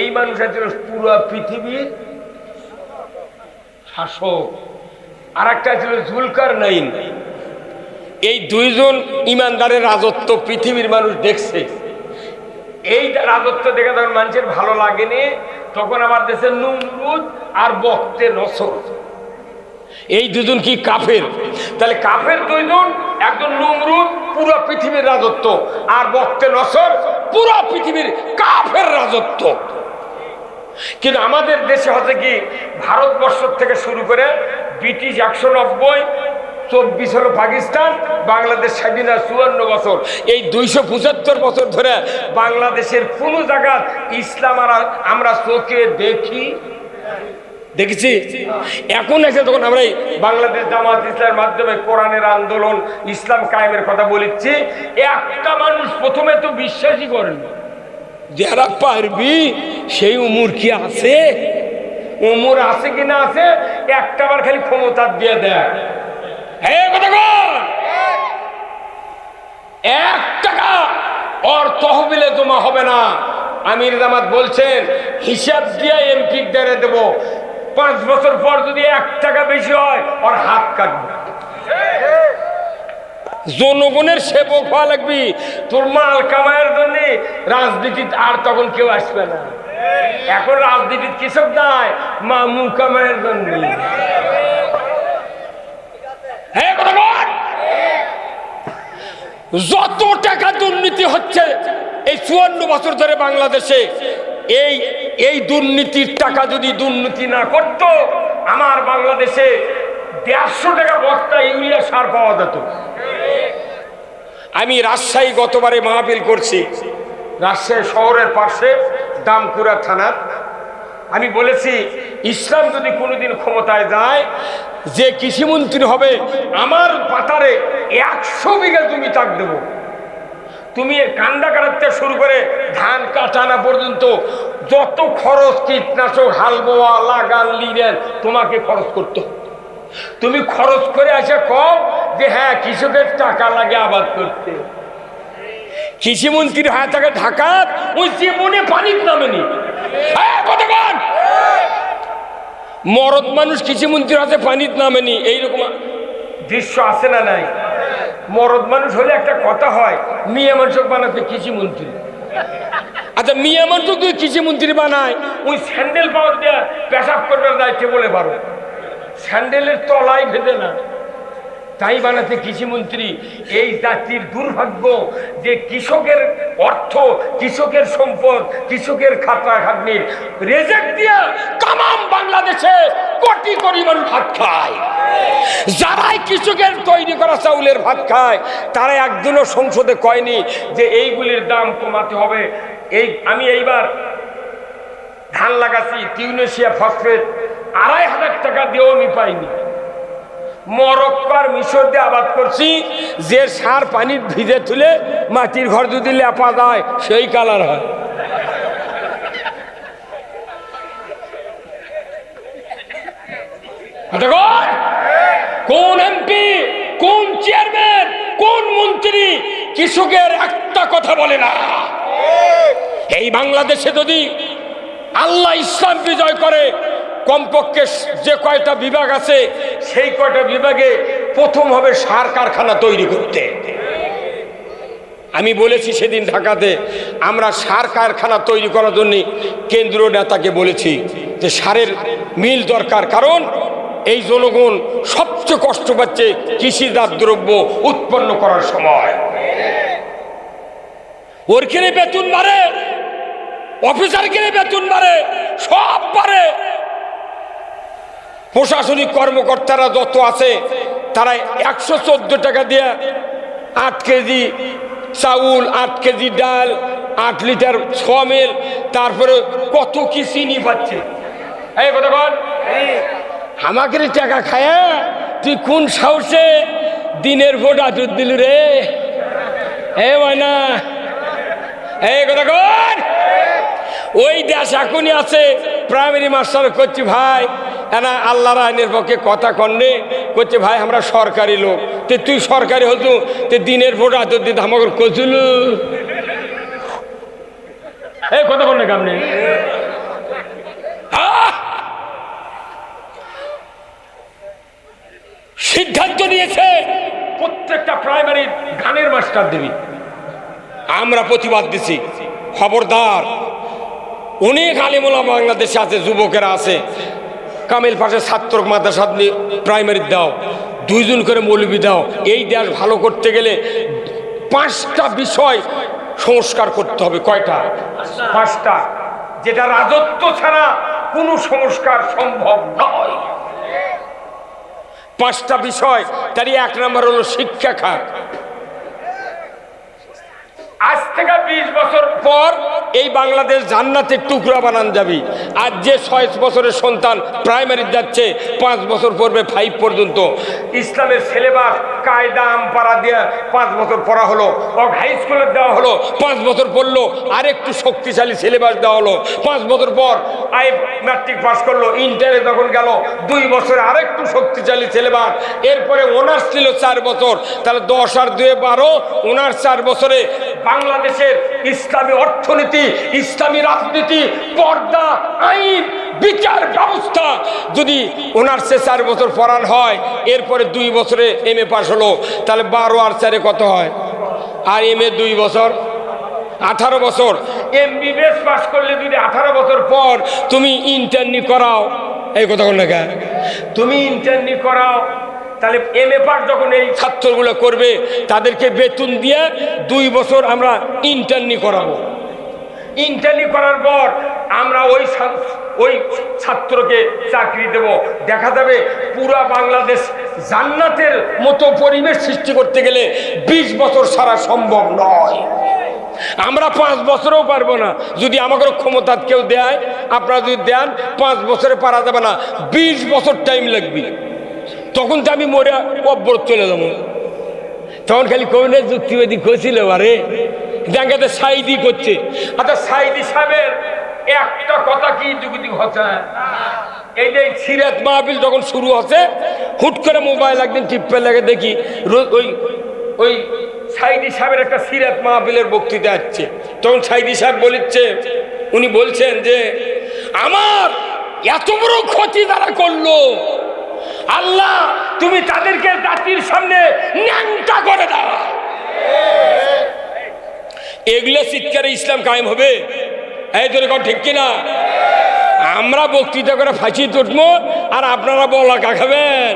A: এই মানুষ আছে পুরো পৃথিবীর শাসক। আর একটা ছিল যুলকারনাইন। এই 2 জন ইমানদারের রাজত্ব পৃথিবীর মানুষ দেখছে। এই রাজত্ব দেখে তখন মানুষের ভালো লাগেনি, তখন আমার দেশে নমরুদ আর বক্তে নসর, এই 2 জন কি কাফের? তাহলে কাফের 2 জন, একজন নমরুদ পুরো পৃথিবীর রাজত্ব, আর বক্তে নসর পুরো পৃথিবীর কাফের রাজত্ব। কিন্তু আমাদের দেশে হচ্ছে কি, ভারতবর্ষ থেকে শুরু করে ব্রিটিশ 190, 24 হলো পাকিস্তান, বাংলাদেশ স্বাধীন 54 বছর। এই 275 বছর ধরে বাংলাদেশের কোন জায়গা ইসলাম আমরা চোখে দেখেছি? এখন এসে তখন আমরা বাংলাদেশ জামাত ইসলামের মাধ্যমে কোরআনের আন্দোলন, ইসলাম কায়েমের কথা বলেছি। একটা মানুষ প্রথমে তো বিশ্বাসই করেন, যারা পারবি সেই উমর কি আছে, উমর আছে কি না আছে, একটাবার খালি ক্ষমতা দিয়ে দেয়। হ্যাঁ কথা বল, 1 টাকা ওর তহবিলে জমা হবে না। আমির জামাত বলছেন হিসাব দিয়ে এমপি দিয়ে দেব, 5 বছর পর যদি 1 টাকা বেশি হয় ওর হাত কাটবে। জনগণের সেবক হওয়া লাগবি, তোর মাল কামায়ের জন্য রাজনীতি আর তখন কেউ আসবে না। এখন রাজনীতির কৃষক নাই, মামু কামায়ের জন্য। হ্যাঁ কথা বল। যত টাকা দুর্নীতি হচ্ছে এই 54 বছর ধরে বাংলাদেশে, এই দুর্নীতির টাকা যদি দুর্নীতি না করত, আমার বাংলাদেশে 150 টাকা বস্তা ইউরিয়া সার পাওয়া যেত। আমি রাজশাহী গতবারে মাহফিল করছি, রাজশাহী শহরের পাশে দামকুড়া থানার। আমি বলেছি ইসলাম যদি কোনোদিন ক্ষমতায় যায়, যে কৃষিমন্ত্রী হবে আমার পাতারে 100 বিঘা জমি তাক দেব। তুমি কান্দা কাটাতে শুরু করে ধান কাটানা পর্যন্ত যত খরচ, কীটনাশক, হাল বোয়া, লাগান, লিডেন, তোমাকে খরচ করতে হবে। তুমি খরচ করে আসে কম যে হ্যাঁ কৃষকের টাকা লাগে আবাদ করতে। কৃষিমন্ত্রীর হাত থাকে ঢাকার, ওই জীবনে পানির নামেনি। মরদ মানুষ কৃষিমন্ত্রীর হাতে পানির নামেনি, এইরকম দৃশ্য আছে না নাই? মরদ মানুষ হলে একটা কথা হয়, মিয়া মানুষ বানাতে কৃষিমন্ত্রী। আচ্ছা মিয়া মানুষ তুই কৃষিমন্ত্রী বানায়, ওই স্যান্ডেল পাওয়ার দেওয়া পেশাব করবে দায়িত্ব বলে পারো, স্যান্ডেলের তলায় ভেদে না, তাই বানাতে কৃষিমন্ত্রী। এই জাতির দুর্ভাগ্য যে কৃষকের অর্থ, কৃষকের সম্পদ, কৃষকের খাতা খাটনির রেজেক দিয়া তামাম বাংলাদেশে কোটি কোটি মানুষ ভাত খায়। যারাই কৃষকের তৈরি করা চাউলের ভাত খায়, তারা একদিনও সংসদে কয়নি যে এইগুলির দাম কমাতে হবে। আমি এইবার ধান লাগাচ্ছি টিউনেশিয়া ফসফেট, 2,500 টাকা দিয়েও আমি পাইনি। মরক্কো আর মিশর দিয়ে আবাদ করছি, যে সার পানি ভিজে তুলে মাটির ঘর যদি লেপা যায় সেই কালার হয়। কোন এমপি, কোন চেয়ারম্যান, কোন মন্ত্রী কৃষকের একটা কথা বলে না? এই বাংলাদেশে যদি আল্লাহ ইসলাম বিজয় করে, কমপক্ষে যে কয়টা বিভাগ আছে সেই কয়টা বিভাগে প্রথম হবে সার কারখানা তৈরি করতে। আমি বলেছি সেদিন ঢাকাতে, আমরা সার কারখানা তৈরি করার জন্য কেন্দ্রীয় নেতাকে বলেছি যে সারের মিল দরকার, কারণ এই জনগণ সবচেয়ে কষ্ট পাচ্ছে কৃষিজাত দ্রব্য উৎপন্ন করার সময়। ওর কিনে বেতন বাড়ে, অফিসার কিনে বেতন বাড়ে, সব বাড়ে। প্রশাসনিক কর্মকর্তারা যত আছে তারা 114 টাকা দিয়ে 8 কেজি চাউল, 8 কেজি ডাল, 8 লিটার সমেল, তারপরে কত কি চিনি পাচ্ছে। এই কথা বল, আমাকে টাকা খায় তুই কোন সাহসে দিনের ভোট আটুর দিল রে? এ না, এই কথা কর। ওই দেশ এখনই আছে, প্রাইমারি মাস্টার করছি ভাই না আল্লাহর আইনের পক্ষে কথা কন্যে করছে ভাই আমরা সরকারি লোক, তে তুই সরকারি হতো তে দিনের ভোট আতর দিতে আমাকে কচুল। এই কথা কন্যে কামনে সিদ্ধান্ত নিয়েছে প্রত্যেকটা প্রাইমারি গানের মাস্টার দিবি। আমরা প্রতিবাদ দিছি, খবরদার। অনেক আলেমুলা বাংলাদেশে আছে, যুবকেরা আছে, কামিল পাশে ছাত্র মাদ্রাসা প্রাইমারি দাও, 2 জন করে মৌলবি দাও। এই দেশ ভালো করতে গেলে 5টা বিষয় সংস্কার করতে হবে। কয়টা? 5টা, যেটা রাজত্ব ছাড়া কোনো সংস্কার সম্ভব নয়। 5টা বিষয়, তারই 1 নম্বর হলো শিক্ষা খাত। আজ থেকে 20 বছর পর এই বাংলাদেশ জান্নাতের টুকরা বানান যাবি। আর যে 6 বছরের সন্তান প্রাইমারি যাচ্ছে, 5 বছর পড়বে 5 পর্যন্ত। ইসলামের সিলেবাস কায়দা আমপারা দিয়ে 5 বছর পড়া হলো, হাই স্কুলে দেওয়া হলো, 5 বছর পড়লো, আর একটু শক্তিশালী সিলেবাস দেওয়া হলো। 5 বছর পর ম্যাট্রিক পাস করলো, ইন্টারে যখন গেল 2 বছরে আরেকটু শক্তিশালী সিলেবাস। এরপরে অনার্স ছিল 4 বছর, তাহলে 10 আর 2 12, অনার্স 4 বছরে বাংলাদেশের ইসলামী অর্থনীতি, ইসলামী রাজনীতি, পর্দা, আইন, বিচার ব্যবস্থা যদি অনার্সে 4 বছর পড়ান হয়, এরপরে 2 বছরে এমএ পাস হলো, তাহলে 12 আর 4 কত হয়? আর এমএ 2 বছর, 18 বছর। এমবিবিএস পাস করলে যদি 18 বছর পর তুমি ইন্টার্নি করাও, এই কথা বল না কেন, তুমি ইন্টার্নি করাও, তাহলে এমএ পাস যখন এই ছাত্রগুলো করবে তাদেরকে বেতন দিয়ে 2 বছর আমরা ইন্টার্নি করাবো। ইন্টার্নি করার পর আমরা ওই ছাত্রকে চাকরি দেব। দেখা যাবে পুরা বাংলাদেশ জান্নাতের মতো পরিবেশ সৃষ্টি করতে গেলে 20 বছর ছাড়া সম্ভব নয়। আমরা 5 বছরেও পারবো না। যদি আমাকে ক্ষমতা কেউ দেয়, আপনারা যদি দেন, 5 বছরে পারা যাবে না, 20 বছর টাইম লাগবে। তখন তো আমি মরে অব্বর চলে যাবো। তখন খালি কবিনের যুক্তিবাদী করছিল, আরে জায়গাতে সাইদি করছে। আচ্ছা, সাইদি সাহেবের একটা কথা কি যুক্তি হচ্ছে? এই যে সিরাত মাহফিল যখন শুরু হচ্ছে, হুট করে মোবাইল একদিন টিপে লাগে দেখি ওই সাইদি সাহেবের একটা সিরাত মাহফিলের বক্তৃতা আসছে। তখন সাইদি সাহেব উনি বলছেন যে আমার এত বড় ক্ষতি তারা করলো, আল্লাহ তুমি তাদেরকে জাতির সামনে ন্যাংটা করে দাও। এগুলো চিৎকারে ইসলাম কায়েম হবে? এই তোর কথা ঠিক কিনা? আমরা বক্তৃতা করে ফাঁসি তুটবো আর আপনারা বলা খাবেন।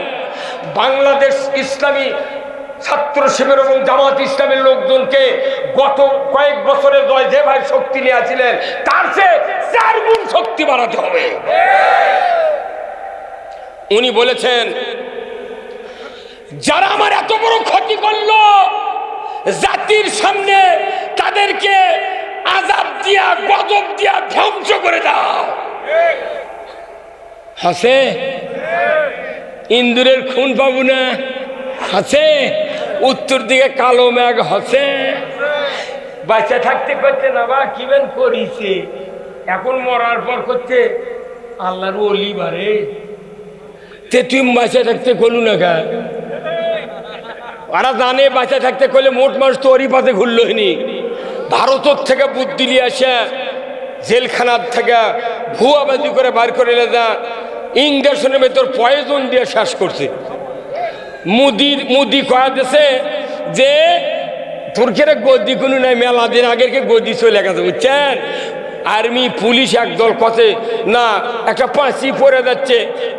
A: বাংলাদেশ ইসলামী ছাত্র শিবির এবং জামাত ইসলামের লোকজনকে গত কয়েক বছরে যে ভাই শক্তি নিয়েছিলেন, তার চেয়ে 4 গুণ শক্তি বাড়াতে হবে। উনি বলেছেন, যারা আমার এত বড় ক্ষতি করলো, জাতির সামনে তাদেরকে আযাব দিয়া, গজব দিয়া ধ্বংস করে দাও। হাসে ইন্দুরের খুন পাবো না, হাসে উত্তর দিকে কালো মেঘ, হাসে বাচ্চা থাকতে করছে না বা কিবেন করিছে, এখন মরার পর করছে আল্লাহর ওলি বারে। তুই বাঁচা থাকতে করলু না গা? ওরা জানে বাঁচা থাকতে করলে মোট মানুষ তো ওরই পাশে ঘুরলইনি। ভারতের থেকে বুদ্ধি নিয়ে আসে জেলখানার থেকে ভুয়াবাজি করে বার করে যা ইঞ্জেকশনের ভেতর পয়জন দিয়ে শেষ করছে। মুদি কয়া দিছে যে তুর্কের গদি কোনো নাই, মেলা দিন আগের গদি চলে গেছে, বুঝছেন? আর্মি পুলিশ একদল কথে না একটা পাঁচি পরে যাচ্ছে,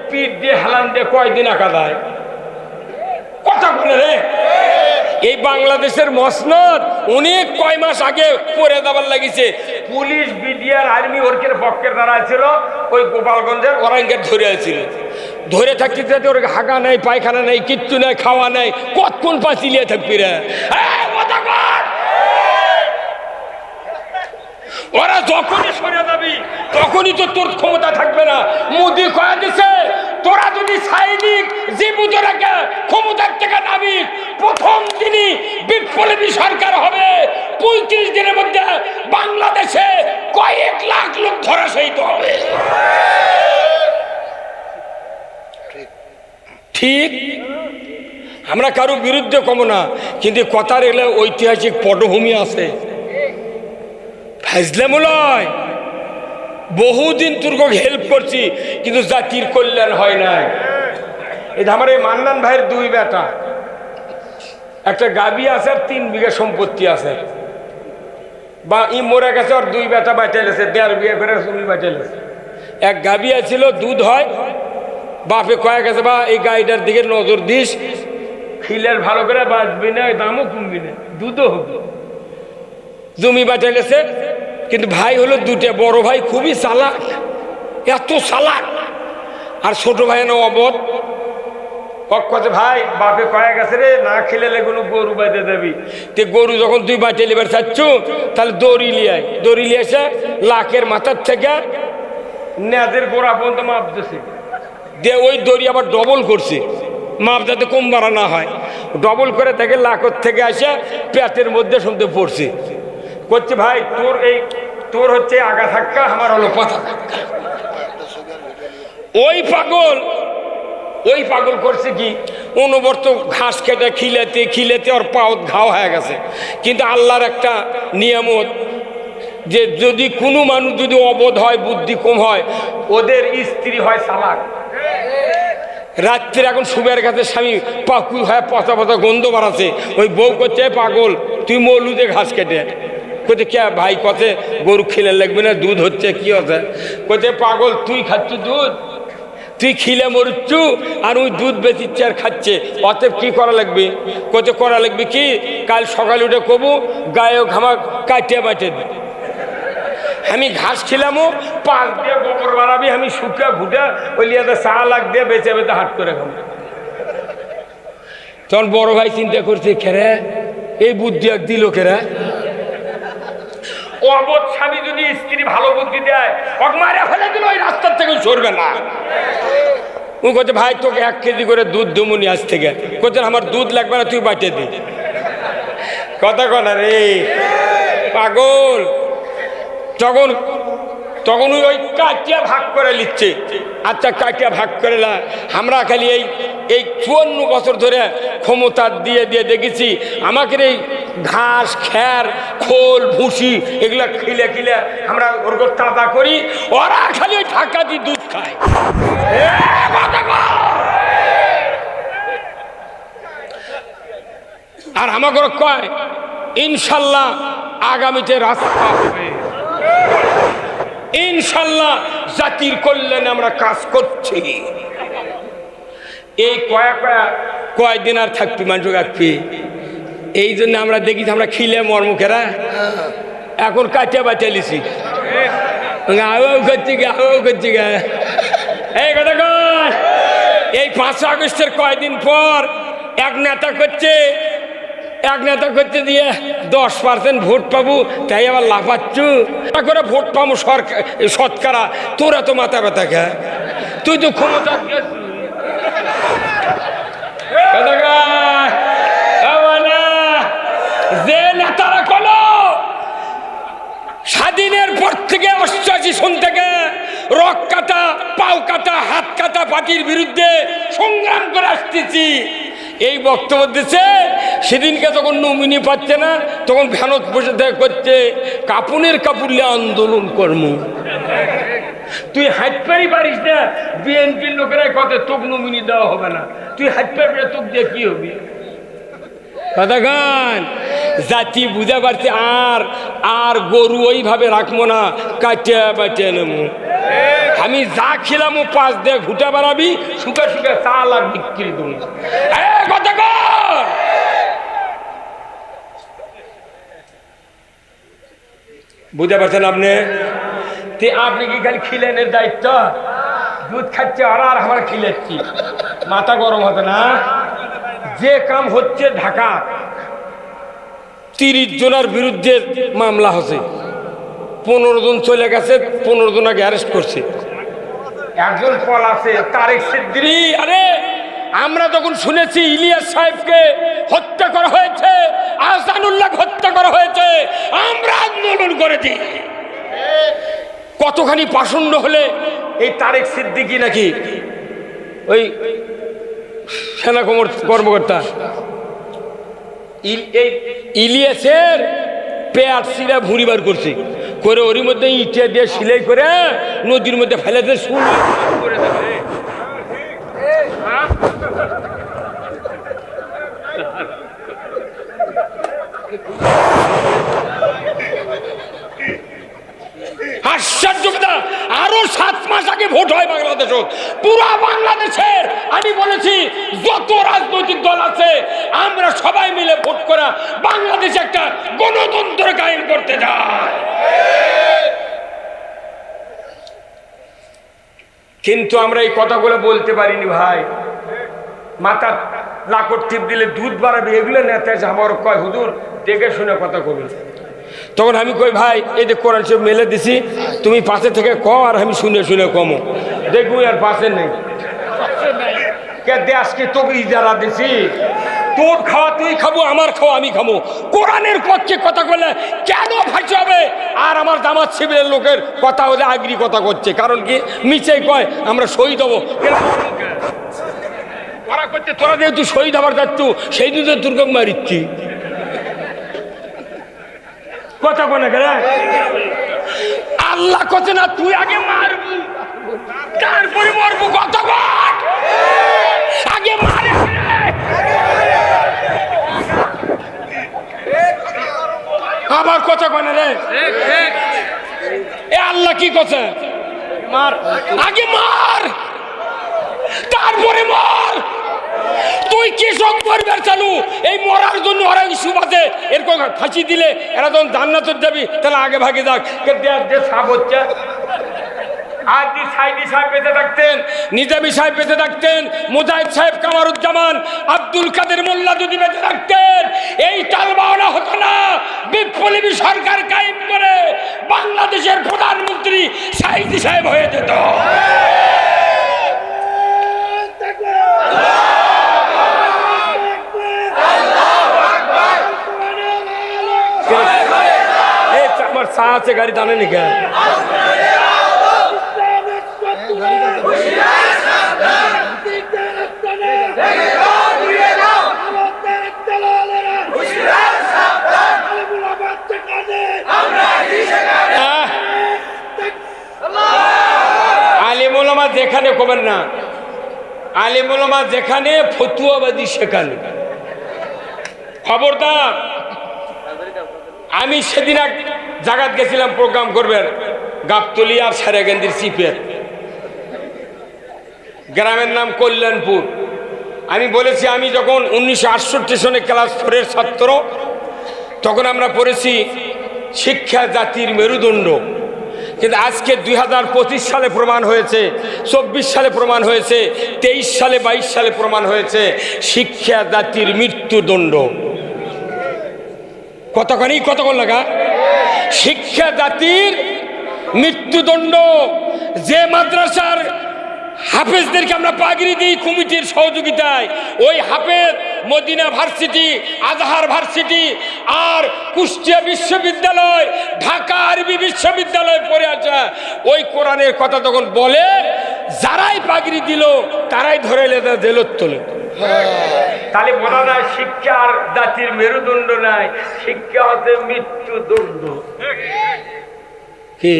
A: পিঠ দিয়ে হেলান দিয়ে কয়দিন আঁকা দেয়, কথা বলে রে। এই বাংলাদেশের মসনদ অনেক কয় মাস আগে পরে দেওয়ার লাগিছে। পুলিশ বিডিআর আর্মি ওরকের পক্ষের দ্বারা ছিল, ওই গোপালগঞ্জের ওরাঙ্গের ধরে আছিল। ধরে থাকতে থাকতে ওর হাগা নাই, পায়খানা নাই, কিচ্ছু নাই, খাওয়া নাই, কতক্ষণ পাঁচিলিয়ে থাকবি রে? ওরা যখনই সরে যাবি তখনই তো তোর ক্ষমতা থাকবে না। মোদি কয়া দিছে তোরা যদি সৈনিক জীবুতরাকে ক্ষমতার থেকে নাবি, প্রথম দিনই বিপ্লবী সরকার হবে। 35 দিনের মধ্যে বাংলাদেশে কয়েক লাখ লোক ধরাশায়িত হবে। ঠিক, আমরা কারো বিরুদ্ধে কম না, কিন্তু কথার এলে ঐতিহাসিক পটভূমি আছে। ফাজলামুলয় বহুদিন তুর্ক হেল্প করছি, কিন্তু জাতির কল্যাণ হয় নাই। এই আমার এই মান্নান ভাইয়ের 2 বেটা, একটা গাবি আছে আর 3 বিঘা সম্পত্তি আছে, বা ই মরে গেছে আর 2 বেটা বাঁচাইলেছে, 1.5 বিঘা করে জমি বাঁচাইলেছে। এক গাবি আছিল, দুধ হয়, বাপে কয়ে গেছে বা এই গাড়িটার দিকে নজর দিস, খিলের ভালো করে বাঁচবি না, দামও কমবি না, দুধও হবে। জমি বাঁচাইলেছে, কিন্তু ভাই হলো 2টে, বড় ভাই খুবই চালাক, এত চালাক, আর ছোট ভাই না অবধ। কথা ভাই বাপে কয়ে গেছে রে, না খেলে কোনো গরু বাঁধে দেবি, তে গরু যখন তুই বাঁচিয়ে নেবার চাচ্ছ তাহলে দড়ি লিয়ে, দড়ি লিয়ে এসে লাখের মাথার থেকে নেজের গোড়া পর্যন্ত মাপ দিছে, দিয়ে ওই দড়ি আবার ডবল করছে, মাপ যাতে কম বাড়া না হয়, ডবল করে তাকে লাখর থেকে আসে পেটের মধ্যে শুনতে পড়ছে। করছে ভাই তোর হচ্ছে আগা ধাক্কা, আমার হলো পাতা ধাক্কা। ওই পাগল করছে কি, অনবরত ঘাস কেটে খিলেতে ওর পাওত ঘাও হয়ে গেছে। কিন্তু আল্লাহর একটা নিয়ামত, যে যদি কোনো মানুষ যদি অবোধ হয়, বুদ্ধি কম হয়, ওদের স্ত্রী হয় চালাক। রাত্রে এখন সুবের কাছে স্বামী পাকু হয়, পচা পচা গন্ধ বাড়াচ্ছে, ওই বউ করছে পাগল তুই মলুদে ঘাস কেটে। কোথায় কে ভাই কথে গরু খেলে লাগবে না, দুধ হচ্ছে কি হচ্ছে, কোথায় পাগল তুই খাচ্ছ দুধ, তুই খিলে মরুচ্ছু আর ওই দুধ বেচিচ্ছে আর খাচ্ছে, অতএব কি করা লাগবে? কোথায় করা লাগবে কি, কাল সকালে উঠে কবু গায়ে ঘামা কাটিয়ে বাঁটে দে, আমি ঘাস খিলামো, 5 দিয়ে গোবর বাড়াবি, আমি শুকা ঘুটে ওই লিয়াতে চা লাগ দিয়ে বেঁচে বেঁচে হাট করে খাবো। তখন বড় ভাই চিন্তা করছে, খেরে এই বুদ্ধি এক দিল কেরা। অবধ স্বামী যদি স্ত্রী ভালো বুদ্ধি দেয়, মারে ফেলে দিল, ওই রাস্তার থেকে সরবে না। ও কোথায় ভাই তোকে 1 কেজি করে দুধ দমুনি আজ থেকে, কোথায় আমার দুধ লাগবে না, তুই বাঁটে দি। কথা কনা রে পাগল। তখন ওই কাটিয়া ভাগ করে নিচ্ছে। আচ্ছা কাটিয়া ভাগ করে না, আমরা খালি এই 54 বছর ধরে ক্ষমতা দিয়ে দেখেছি, আমাকে এই ঘাস খ্যার খোল ভুসি এগুলা খিলে আমরা ওর তাজা করি, ওরা খালি ওই ঢাকা দিয়ে দুধ খায়। আর আমাকে কয় ইনশাল্লাহ আগামীতে রাস্তা হবে, ইনশাল্লাহ জাতির কল্যাণে আমরা কাজ করছি। এই কয়েকদিন আর থাকবি, মানুষ থাকবি, এই জন্য আমরা দেখি আমরা খিলে মর্মুখেরা এখন কাটিয়া বাঁচিয়ে লিছি, করছি গা এই কথা কর। এই 5 আগস্টের কয়েকদিন পর এক নেতা করছে দিয়ে 10% ভোট পাবো, তাই আবার লাফাচ্ছু করে ভোট পাবো শতকরা। তোরা তো মাথা ব্যথা খা, তুই তো ক্ষমতা যে নেতারা কলো স্বাধীনের পর থেকে 88 সন থেকে রক কাটা, পাও কাটা, হাত কাটা পার্টির বিরুদ্ধে সংগ্রাম করে আসতেছি, এই বক্তব্য দিচ্ছে সেদিনকে যখন নমিনি পাচ্ছে না তখন ভ্যানত বসে থেকে করছে কাপুনের কাপুরলে আন্দোলন কর্ম। তুই হাঁটপারি পারিস না, বিএনপির লোকেরাই কথা তোকে নমিনি দেওয়া হবে না, তুই হাঁটপারি তোকে দিয়ে কি হবি? কথা গান জাতি বুঝা পারছে। আর গরু ওইভাবে রাখবো না, কাটিয়া বাটিয়া নেবো। আমি যা খেলাম 5 দিয়ে ঘুটা বাড়াবি, শুকা শুকা 4 লাখ বিক্রি দেবো। কথা কর, বুঝতে পারছেন আপনি? আপনি কি খালি খিলেনের দায়িত্ব? দুধ খাচ্ছে আর আমার খিলেচ্ছি, মাথা গরম হতো না? যে কাম হচ্ছে ঢাকা 30 জনের বিরুদ্ধে মামলা হচ্ছে, 15 জন চলে গেছে, 15 জনকে অ্যারেস্ট করছে, একজন পল আছে তারেক সিদ্দিকী। আরে আমরা যখন শুনেছি ইলিয়াস সাহেবকে হত্যা করা হয়েছে, আহসানুল্লাহ হত্যা করা হয়েছে, আমরা আন্দোলন করেছি। কতখানি পাষণ্ড হলে এই তারেক সিদ্দিকী নাকি ওই সেনা কর্মকর্তা ইলিয়াসের পেট সিরা ভুঁড়ি বার করছে, করে ওর মধ্যে ইটা দিয়ে সিলাই করে নদীর মধ্যে ফেলে দিয়ে করে দেবে। আশ্চর্যতা! আরো 7 মাস আগে ভোট হয় বাংলাদেশ, পুরো বাংলাদেশের আমি বলেছি যত রাজনৈতিক দল আছে আমরা সবাই মিলে ভোট করা বাংলাদেশে একটা গণতন্ত্র কায়েম করতে চাই। কিন্তু আমরা এই কথাগুলো বলতে পারিনি ভাই। মাথা লাকড় টিপ দিলে দুধ বাড়াবে, এগুলো নেতা আমার কয় হুজুর দেখে শুনে কথা কবি। তখন আমি কই ভাই এই যে কোরআন শরীফ মেলে দিছি, তুমি পাশে থেকে কও আর আমি শুনে শুনে কমো। দেখবো আর পাশে নেই কে দেশকে তোকে ইজারা দিছি, তোর খাওয়া তুই খাবো, আমার খাওয়া আমি খাবো। কোরআনের পক্ষে কথা বললে কেন ফাঁসি হবে? আর আমার জামাত শিবিরের লোকের কথা হলে আগ্রি কথা করছে, কারণ কি মিছে কয় আমরা শহীদ হবো। ওরা করছে তোরা যেহেতু শহীদ হবার যাচ্ছ সেই দিন তো দুর্গম মারিচ্ছি। কথা কোনে গেলে আল্লাহ কথা না, তুই আগে মারবি তারপরে মরবো। কথা বল, আগে মারে। আবার কথা কোনে রে? এ আল্লাহ কি কথা? মার, আগে মার তারপরে মর। তুই কৃষক পরিবার চালু, এই মরার জন্য ওরা ইস্যু আছে, এরকম ফাঁসি দিলে এরা যখন জান্নাতে যাবি তাহলে আগে ভাগে যাক। যে সাপ হচ্ছে আর যে সাইদি সাহেব বেঁচে থাকতেন, নিজামী সাহেব বেঁচে থাকতেন, মুজাহিদ সাহেব, কামারুজ্জামান, আব্দুল কাদের মোল্লা যদি বেঁচে থাকতেন এই টালবাওনা হতো না। বিপ্লবী সরকার কায়েম করে বাংলাদেশের প্রধানমন্ত্রী সাইদি সাহেব হয়ে যেত। আমার চা আছে, গাড়ি টানে নি কেন? আলিম ওলামা যেখানে কবেন না, আলিম ওলামা যেখানে ফতুয়াবাদী সেখানে। খবরদার। আমি সেদিন এক জায়গাত গেছিলাম প্রোগ্রাম করবেন, গাবতলী আর সারেগেন্দির চিপের, গ্রামের নাম কল্যাণপুর। আমি বলেছি আমি যখন 1968 সনে ক্লাস 4-এর ছাত্র, তখন আমরা পড়েছি শিক্ষা জাতির মেরুদণ্ড। কিন্তু আজকে 2025 সালে প্রমাণ হয়েছে, 24 সালে প্রমাণ হয়েছে, 23 সালে 22 সালে প্রমাণ হয়েছে শিক্ষা জাতির মৃত্যুদণ্ড। কতখানি কতক্ষণ লাগা? শিক্ষা জাতির মৃত্যুদণ্ড। যে মাদ্রাসার হাফেজদেরকে আমরা পাগড়ি দিই কমিটির সহযোগিতায়, ওই হাফেজ মদিনা ভার্সিটি, আজহার ভার্সিটি আর কুষ্টিয়া বিশ্ববিদ্যালয়, ঢাকা আরবি বিশ্ববিদ্যালয় পড়ে আসা ওই কোরআনের কথা তখন বলে, যারাই পাগড়ি দিল তারাই ধরে জেলত তোলে। তাহলে বলা যায় শিক্ষার জাতির মেরুদণ্ড নাই, শিক্ষা হচ্ছে মৃত্যুদণ্ড। কি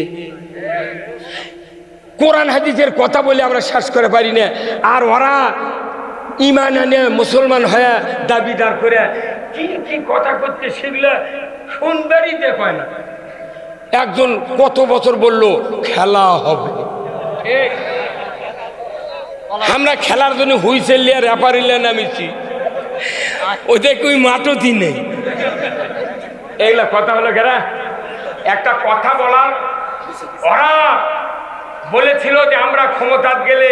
A: কোরআন হাদিসের কথা বলে আমরা শেষ করে পারি না, আর ওরা ইমান আনে মুসলমান হয়ে দাবিদার করে কি কি কথা করতে সেগুলো শুনবারই পায় না। একজন কত বছর বলল খেলা হবে, আমরা খেলার জন্য হুইসেল লিয়া রেপারিলে নামিছি, ওদের কই মাঠতি নেই। এইগুলা কথা হলো গেরা একটা কথা বলার। ওরা বলেছিল যে আমরা ক্ষমতায় গেলে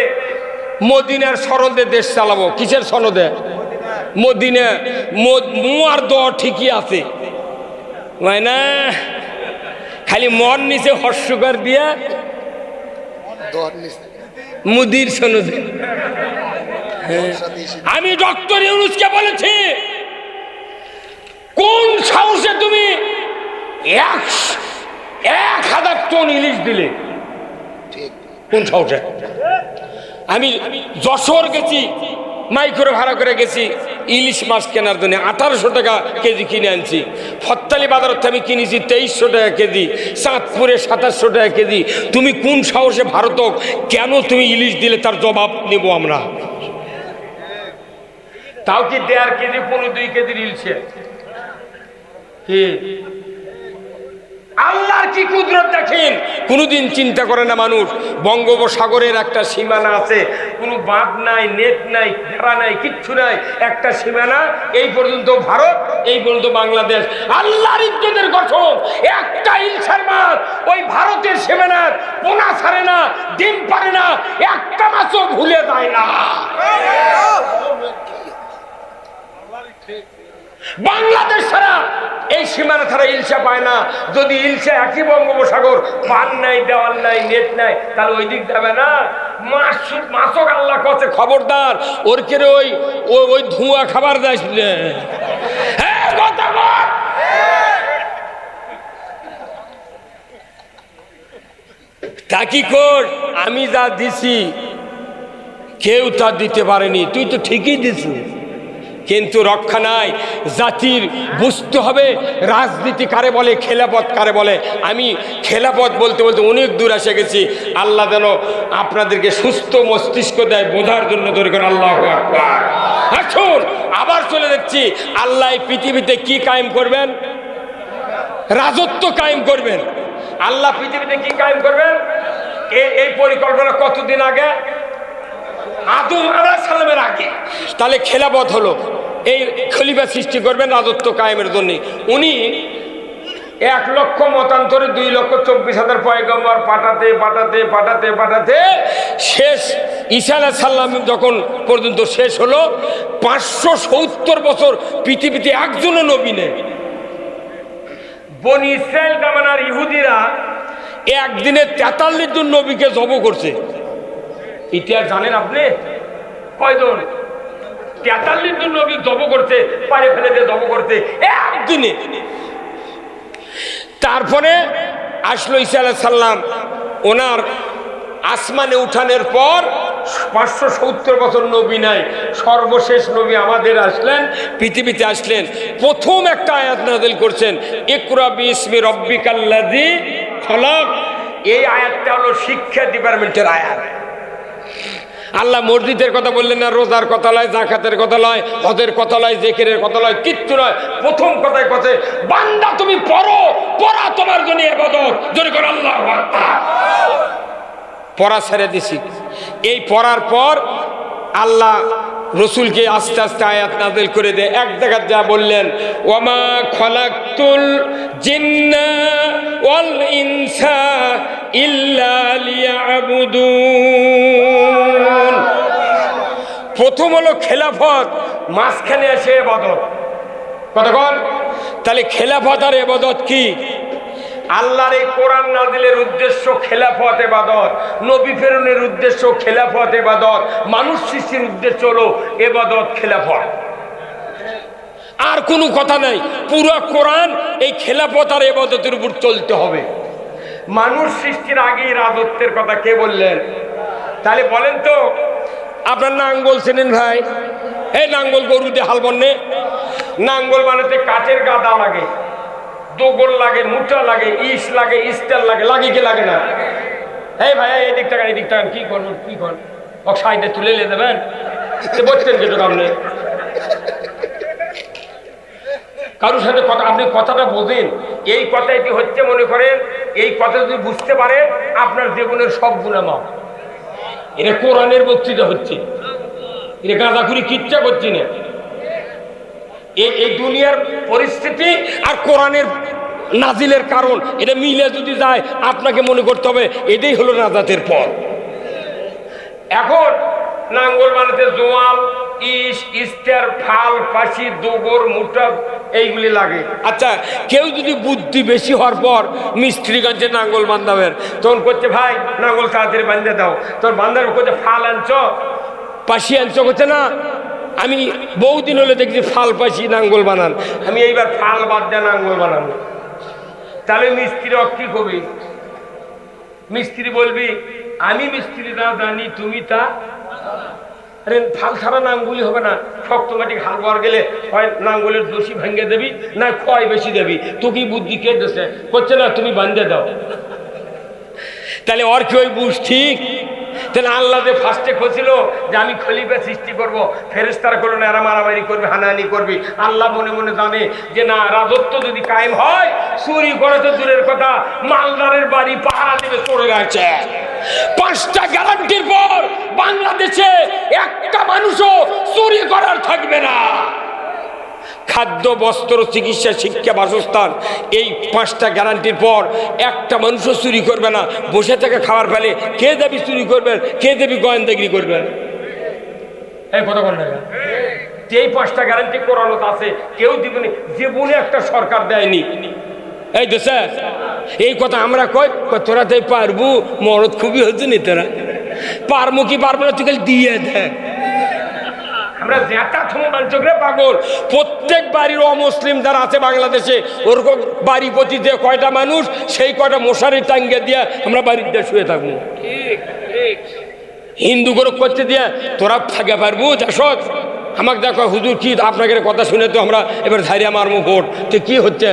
A: মদিনার সনদে দেশ চালাবো। কিসের সনদে? মদিনা। মুয়ার দর ঠিকই আছে না, খালি মন নিচে হর্ষকার দিয়া মুদির সনদে। আমি ডক্টর ইউনূসকে বলেছি, কোন সাহসে তুমি 1000 টন ইলিশ দিলে? কোন সাহসে? আমি যশোর গেছি, মাইক্রো ভাড়া করে গেছি ইলিশ মাছ কেনার জন্য। 1800 টাকা কেজি কিনে আনছি। ফত্তালি বাজারতে আমি কিনেছি 2300 টাকা কেজি, চাঁদপুরে 2700 টাকা কেজি। তুমি কোন সাহসে ভারতক কেন তুমি ইলিশ দিলে তার জবাব নেব আমরা। তাও কি 1.5 কেজি 2 কেজির ইলিশে কি আল্লাহর কি কুদরত দেখেন। কোনদিন চিন্তা করে না মানুষ বঙ্গোপসাগরের একটা সীমানা আছে, কোনো বাঁধ নাই, নেট নাই, ঘেরা নাই, কিচ্ছু নাই, একটা সীমানা, এই পর্যন্ত ভারত, এই পর্যন্ত বাংলাদেশ। আল্লাহর ইজ্জতের গঠন একটা ইলশার মাছ ওই ভারতের সীমানার পোনা ছাড়ে না, ডিম পারে না, একটা মাছও ভুলে যায় না। বাংলাদেশ ছাড়া এই সীমানা ছাড়া ইলশা পায় না। যদি ইলশা একই বঙ্গোপসাগর, পান নাই, দেওয়াল নাই, নেট নাই, তাহলে ওই দিক যাবে না। মাছক আল্লাহ কাছে খবরদার, ওর কেড়ে ওই ধোঁয়া খাবার যাস। হ্যাঁ কথা বল। তা কি কর, আমি যা দিছি কেউ তা দিতে পারেনি, তুই তো ঠিকই দিছিস, কিন্তু রক্ষা নাই। জাতির বুঝতে হবে রাজনীতি কারে বলে, খেলাপথ কারে বলে। আমি খেলাপথ বলতে বলতে অনেক দূর এসে গেছি। আল্লাহ যেন আপনাদেরকে সুস্থ মস্তিষ্ক দেয় বোঝার জন্য। ধরে করে আল্লাহু আকবার। আসুন আবার চলে যাচ্ছি। আল্লাহ পৃথিবীতে কি কায়েম করবেন? রাজত্ব কায়েম করবেন। আল্লাহ পৃথিবীতে কি কায়েম করবেন? এই পরিকল্পনা কতদিন আগে? আদম আলাইহিস সালামের আগে। তাহলে খেলাফত হলো, এই খলিফা সৃষ্টি করবেন রাজত্ব কায়েমের জন্য। উনি 1 লক্ষ মতান্তরে 2,24,000 পয়গম্বর পাঠাতে পাঠাতে পাঠাতে পাঠাতে শেষ ঈসা আলাইহিস সালাম যখন পর্যন্ত শেষ হলো, 570 বছর পৃথিবীতে একজনও নবী নেই। বনি ইসরাইল জামানার ইহুদিরা একদিনে 43 জন নবীকে জব করছে। ইতিহাস জানেন আপনি? কয়জন? 43 জন নবী জব করতে পারে, ফেলে দিয়ে জব করতে একদিনে। তারপরে আসলো ঈসা আলাইহিস সালাম। ওনার আসমানে উঠানোর পর 570 বছর নবী নাই, সর্বশেষ নবী আমাদের আসলেন, পৃথিবীতে আসলেন। প্রথম একটা আয়াত নাযিল করছেন, ইকরা বিইসমি রাব্বিকাল্লাযী খলাক। এই আয়াতটা হলো শিক্ষা ডিপার্টমেন্টের আয়াত। আল্লাহ মসজিদের কথা বললেন না, রোজার কথা লয়, যাকাতের কথা লয়, হজের কথা লয়, জিকিরের কথা লয়, কিচ্ছু নয়। প্রথম কথায় কথা, বান্দা তুমি পড়ো, পড়া তোমার জন্য ইবাদত। জোরে করে আল্লাহু আকবার। পড়া ছেড়ে দিছি। এই পড়ার পর আল্লাহ রসুলকে আস্তে আস্তে আয়াত নাযিল করে দেয়। এক জায়গায় যা বললেন, ওয়ামা খলাকতুল জিন্না ওয়াল ইনসা ইল্লা লিয়াবুদুন। প্রথম হলো খেলাফত, মাঝখানে আসে ইবাদত। কতক্ষণ? তাহলে খেলাফত আর ইবাদত কি? আল্লাহর এই কোরআন নাযিলের উদ্দেশ্য খেলাফত ইবাদত, নবী প্রেরণের উদ্দেশ্য খেলাফত ইবাদত, মানুষ সৃষ্টির উদ্দেশ্য হলো ইবাদত খেলাফত। আর কোনো কথা নাই। পুরো কোরআন এই খেলাফত আর ইবাদতের উপর চলতে হবে। মানুষ সৃষ্টির আগেই রাজত্বের কথা কে বললেন? তাহলে বলেন তো, আপনার নাম বলছিলেন ভাই এই নাঙ্গল গরু দিয়ে হাল বন্যে নাঙ্গল বানাতে কাঠের গাদা লাগে, দোগল লাগে, মুঠা লাগে, ইস লাগে, স্টার লাগে, লাগে কি লাগে না? এই ভাই এই দিক টাকা, এই দিক টাকা, কি করবেন কি করেন? ও সাইডে তুলে নিয়ে দেবেন, বলছেন যেটা আপনি কারোর সাথে কথা, আপনি কথাটা বোঝেন। এই কথা এটি হচ্ছে, মনে করেন এই কথা যদি বুঝতে পারে আপনার জীবনের সব গুনাহ মাফ। এটা কোরআনের বক্তৃতা হচ্ছে, এটা গাঁজাখুরি কিচ্ছা করছি না। এই দুনিয়ার পরিস্থিতি আর কোরআনের নাজিলের কারণ এটা মিলে যদি যায়, আপনাকে মনে করতে হবে এটাই হলো নাজাতের পথ। এখন নাঙ্গল বানাতে জোয়াল, ইস, ইস্টার, ফাল, ফাঁসি, দোগর, মুঠা এইগুলি লাগে। আচ্ছা, কেউ যদি বুদ্ধি বেশি হওয়ার পর মিস্ত্রিগঞ্জে নাঙ্গল বান্ধাবেন, তখন করছে ভাই নাঙ্গল তাড়াতাড়ি বান্ধে দাও। তোর বান্ধার করছে ফাল আনছ, পাশি আনছ, করছে না আমি বহুদিন হলে দেখছি ফাল পাশি নাঙ্গল বানান, আমি এইবার ফাল বাদ দিয়ে নাঙ্গল বানাবো। তাহলে মিস্ত্রি কি কবি? মিস্ত্রি বলবি আমি মিস্ত্রি না জানি, তুমি তা। আরে ফাল ছাড়া নাঙ্গুলি হবে না। শক্ত মাটি হাল বার গেলে হয় নাঙ্গলের দোষী ভেঙে দেবি, না ক্ষয় বেশি দেবি। তোকে বুদ্ধি কে দেশে করছে না, তুমি বান্ধে দাও। তাহলে ওর কি ওই বুঝ ঠিক? তাহলে আল্লাহ যে ফার্স্টে খুঁজছিল যে আমি খলিফা সৃষ্টি করব, ফেরেশতারা করলো না, এরা মারামারি করবে, হানাহানি করবে। আল্লাহ মনে মনে জানে যে না, রাজত্ব যদি কায়েম হয়, চুরি করে তো দূরের কথা, মালদারের বাড়ি পাহারা দেবে চড়ে গেছে। 5টা গ্যারান্টির পর বাংলাদেশে একটা মানুষও চুরি করার থাকবে না। খাদ্য, বস্ত্র, চিকিৎসা, শিক্ষা, বাসস্থান, এই 5টা গ্যারান্টির পর একটা মানুষও চুরি করবে না। বসে থেকে খাবার ফেলে কে দেবী চুরি করবেন, কে দেবী গোয়েন্দাগিরি করবেন? এই কথা বল না, এই 5টা গ্যারান্টি কোরআনে আছে, কেউ দিবেনি, জীবনে একটা সরকার দেয়নি। এই তো স্যার, এই কথা আমরা কই, তোরা তাই পারবো, মরদ খুবই হচ্ছে নি, তোরা পারবো কি পারবো না, তুই খালি দিয়ে দেখ। আমরা যেটা থমে পাগল। প্রত্যেক বাড়ির অমুসলিম যারা আছে বাংলাদেশে, ওরকম বাড়ি প্রতি যে কয়টা মানুষ, সেই কয়টা মশারি টাঙ্গে দিয়ে আমরা বাড়িতে শুয়ে থাকবো। হিন্দু গ্রুপ করতে দিয়ে তোরা থাকে পারবো যাসত। আমাকে দেখো হুজুর কি আপনাকে কথা শুনে তো আমরা এবার ধারিয়া মারবো ভোট, তো কি হচ্ছে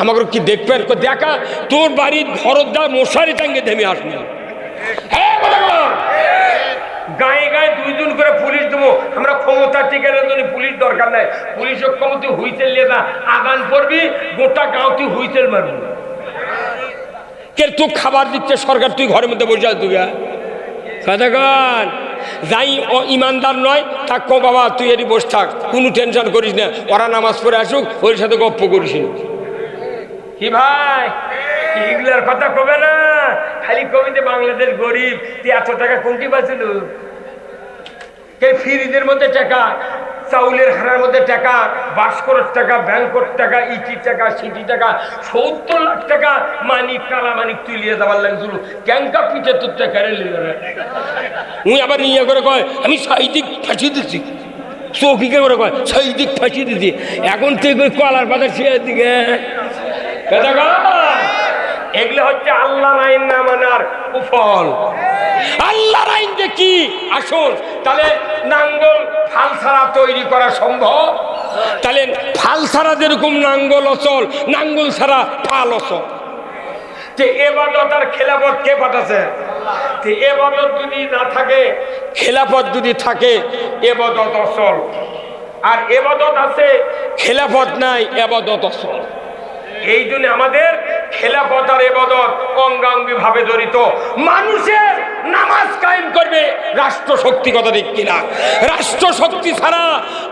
A: আমাকে কি দেখবেন? দেখা তোর বাড়ির ঘরদ্বার মশারি টাঙ্গে থেমে আসবো। হ্যাঁ, গায়ে গায়ে 2 করে পুলিশ দেবো আমরা। ক্ষমতা টিকানোর জন্য পুলিশ দরকার নাই। পুলিশের ক্ষমতা হুইসেল নিয়ে না, আগান করবি, গোটা গাঁও তুই হুইসেল মারবি। কে তুই খাবার দিচ্ছে সরকার, তুই ঘরের মধ্যে বসে আসবি? কতক্ষণ যাই ও ইমানদার নয় থাক, বাবা তুই এরই বসে থাক, কোনো টেনশন করিস না, ওরা নামাজ পড়ে আসুক, ওর সাথে গপ্প করিস না। কি ভাই, এগুলার কথা কবে না, খালি কবিতে বাংলাদেশ গরিব, তুই এত টাকা কোনটি পাচ্ছিল? কে ফ্রিজের মধ্যে টাকা, চাউলের হাড়ার মধ্যে টাকা, বাস্করের টাকা, ব্যাংকর টাকা, ইটির টাকা, সিটি টাকা, 70 লাখ টাকা মানিক, কালা মানিক তুই লিয়ে যাবার লাগছিল। ক্যাঙ্কা পিঠে তোর টাকা উই আবার নিয়ে করে কয় আমি সাইদিক ফাঁসি দিচ্ছি, চৌকিকে করে কয় সাইদিক ফাঁসি দিচ্ছি। এখন তুই কলার পাতা ছিঁড়ে দিকে এগুলো হচ্ছে আল্লাহর আইন না মানার কুফল। আল্লাহর আইন যে কি আসল? তাহলে নাঙ্গল ফাল ছাড়া তৈরি করা সম্ভব? তাহলে ফাল ছাড়া যেরকম নাঙ্গল অচল, নাঙ্গল ছাড়া ফাল অচল। যে এবাদত আর খেলাফত কে পাঠাছে? এবাদত যদি না থাকে, খেলাফত যদি থাকে, এবাদত অচল। আর এবাদত আছে, খেলাফত নাই, এবাদত অচল। এই জন্য আমাদের খেলাফত আর ইবাদত অঙ্গাঙ্গি ভাবে জড়িত। মানুষের নামাজ কায়েম করবে রাষ্ট্র শক্তি, কথা ঠিক কিনা? রাষ্ট্র শক্তি ছাড়া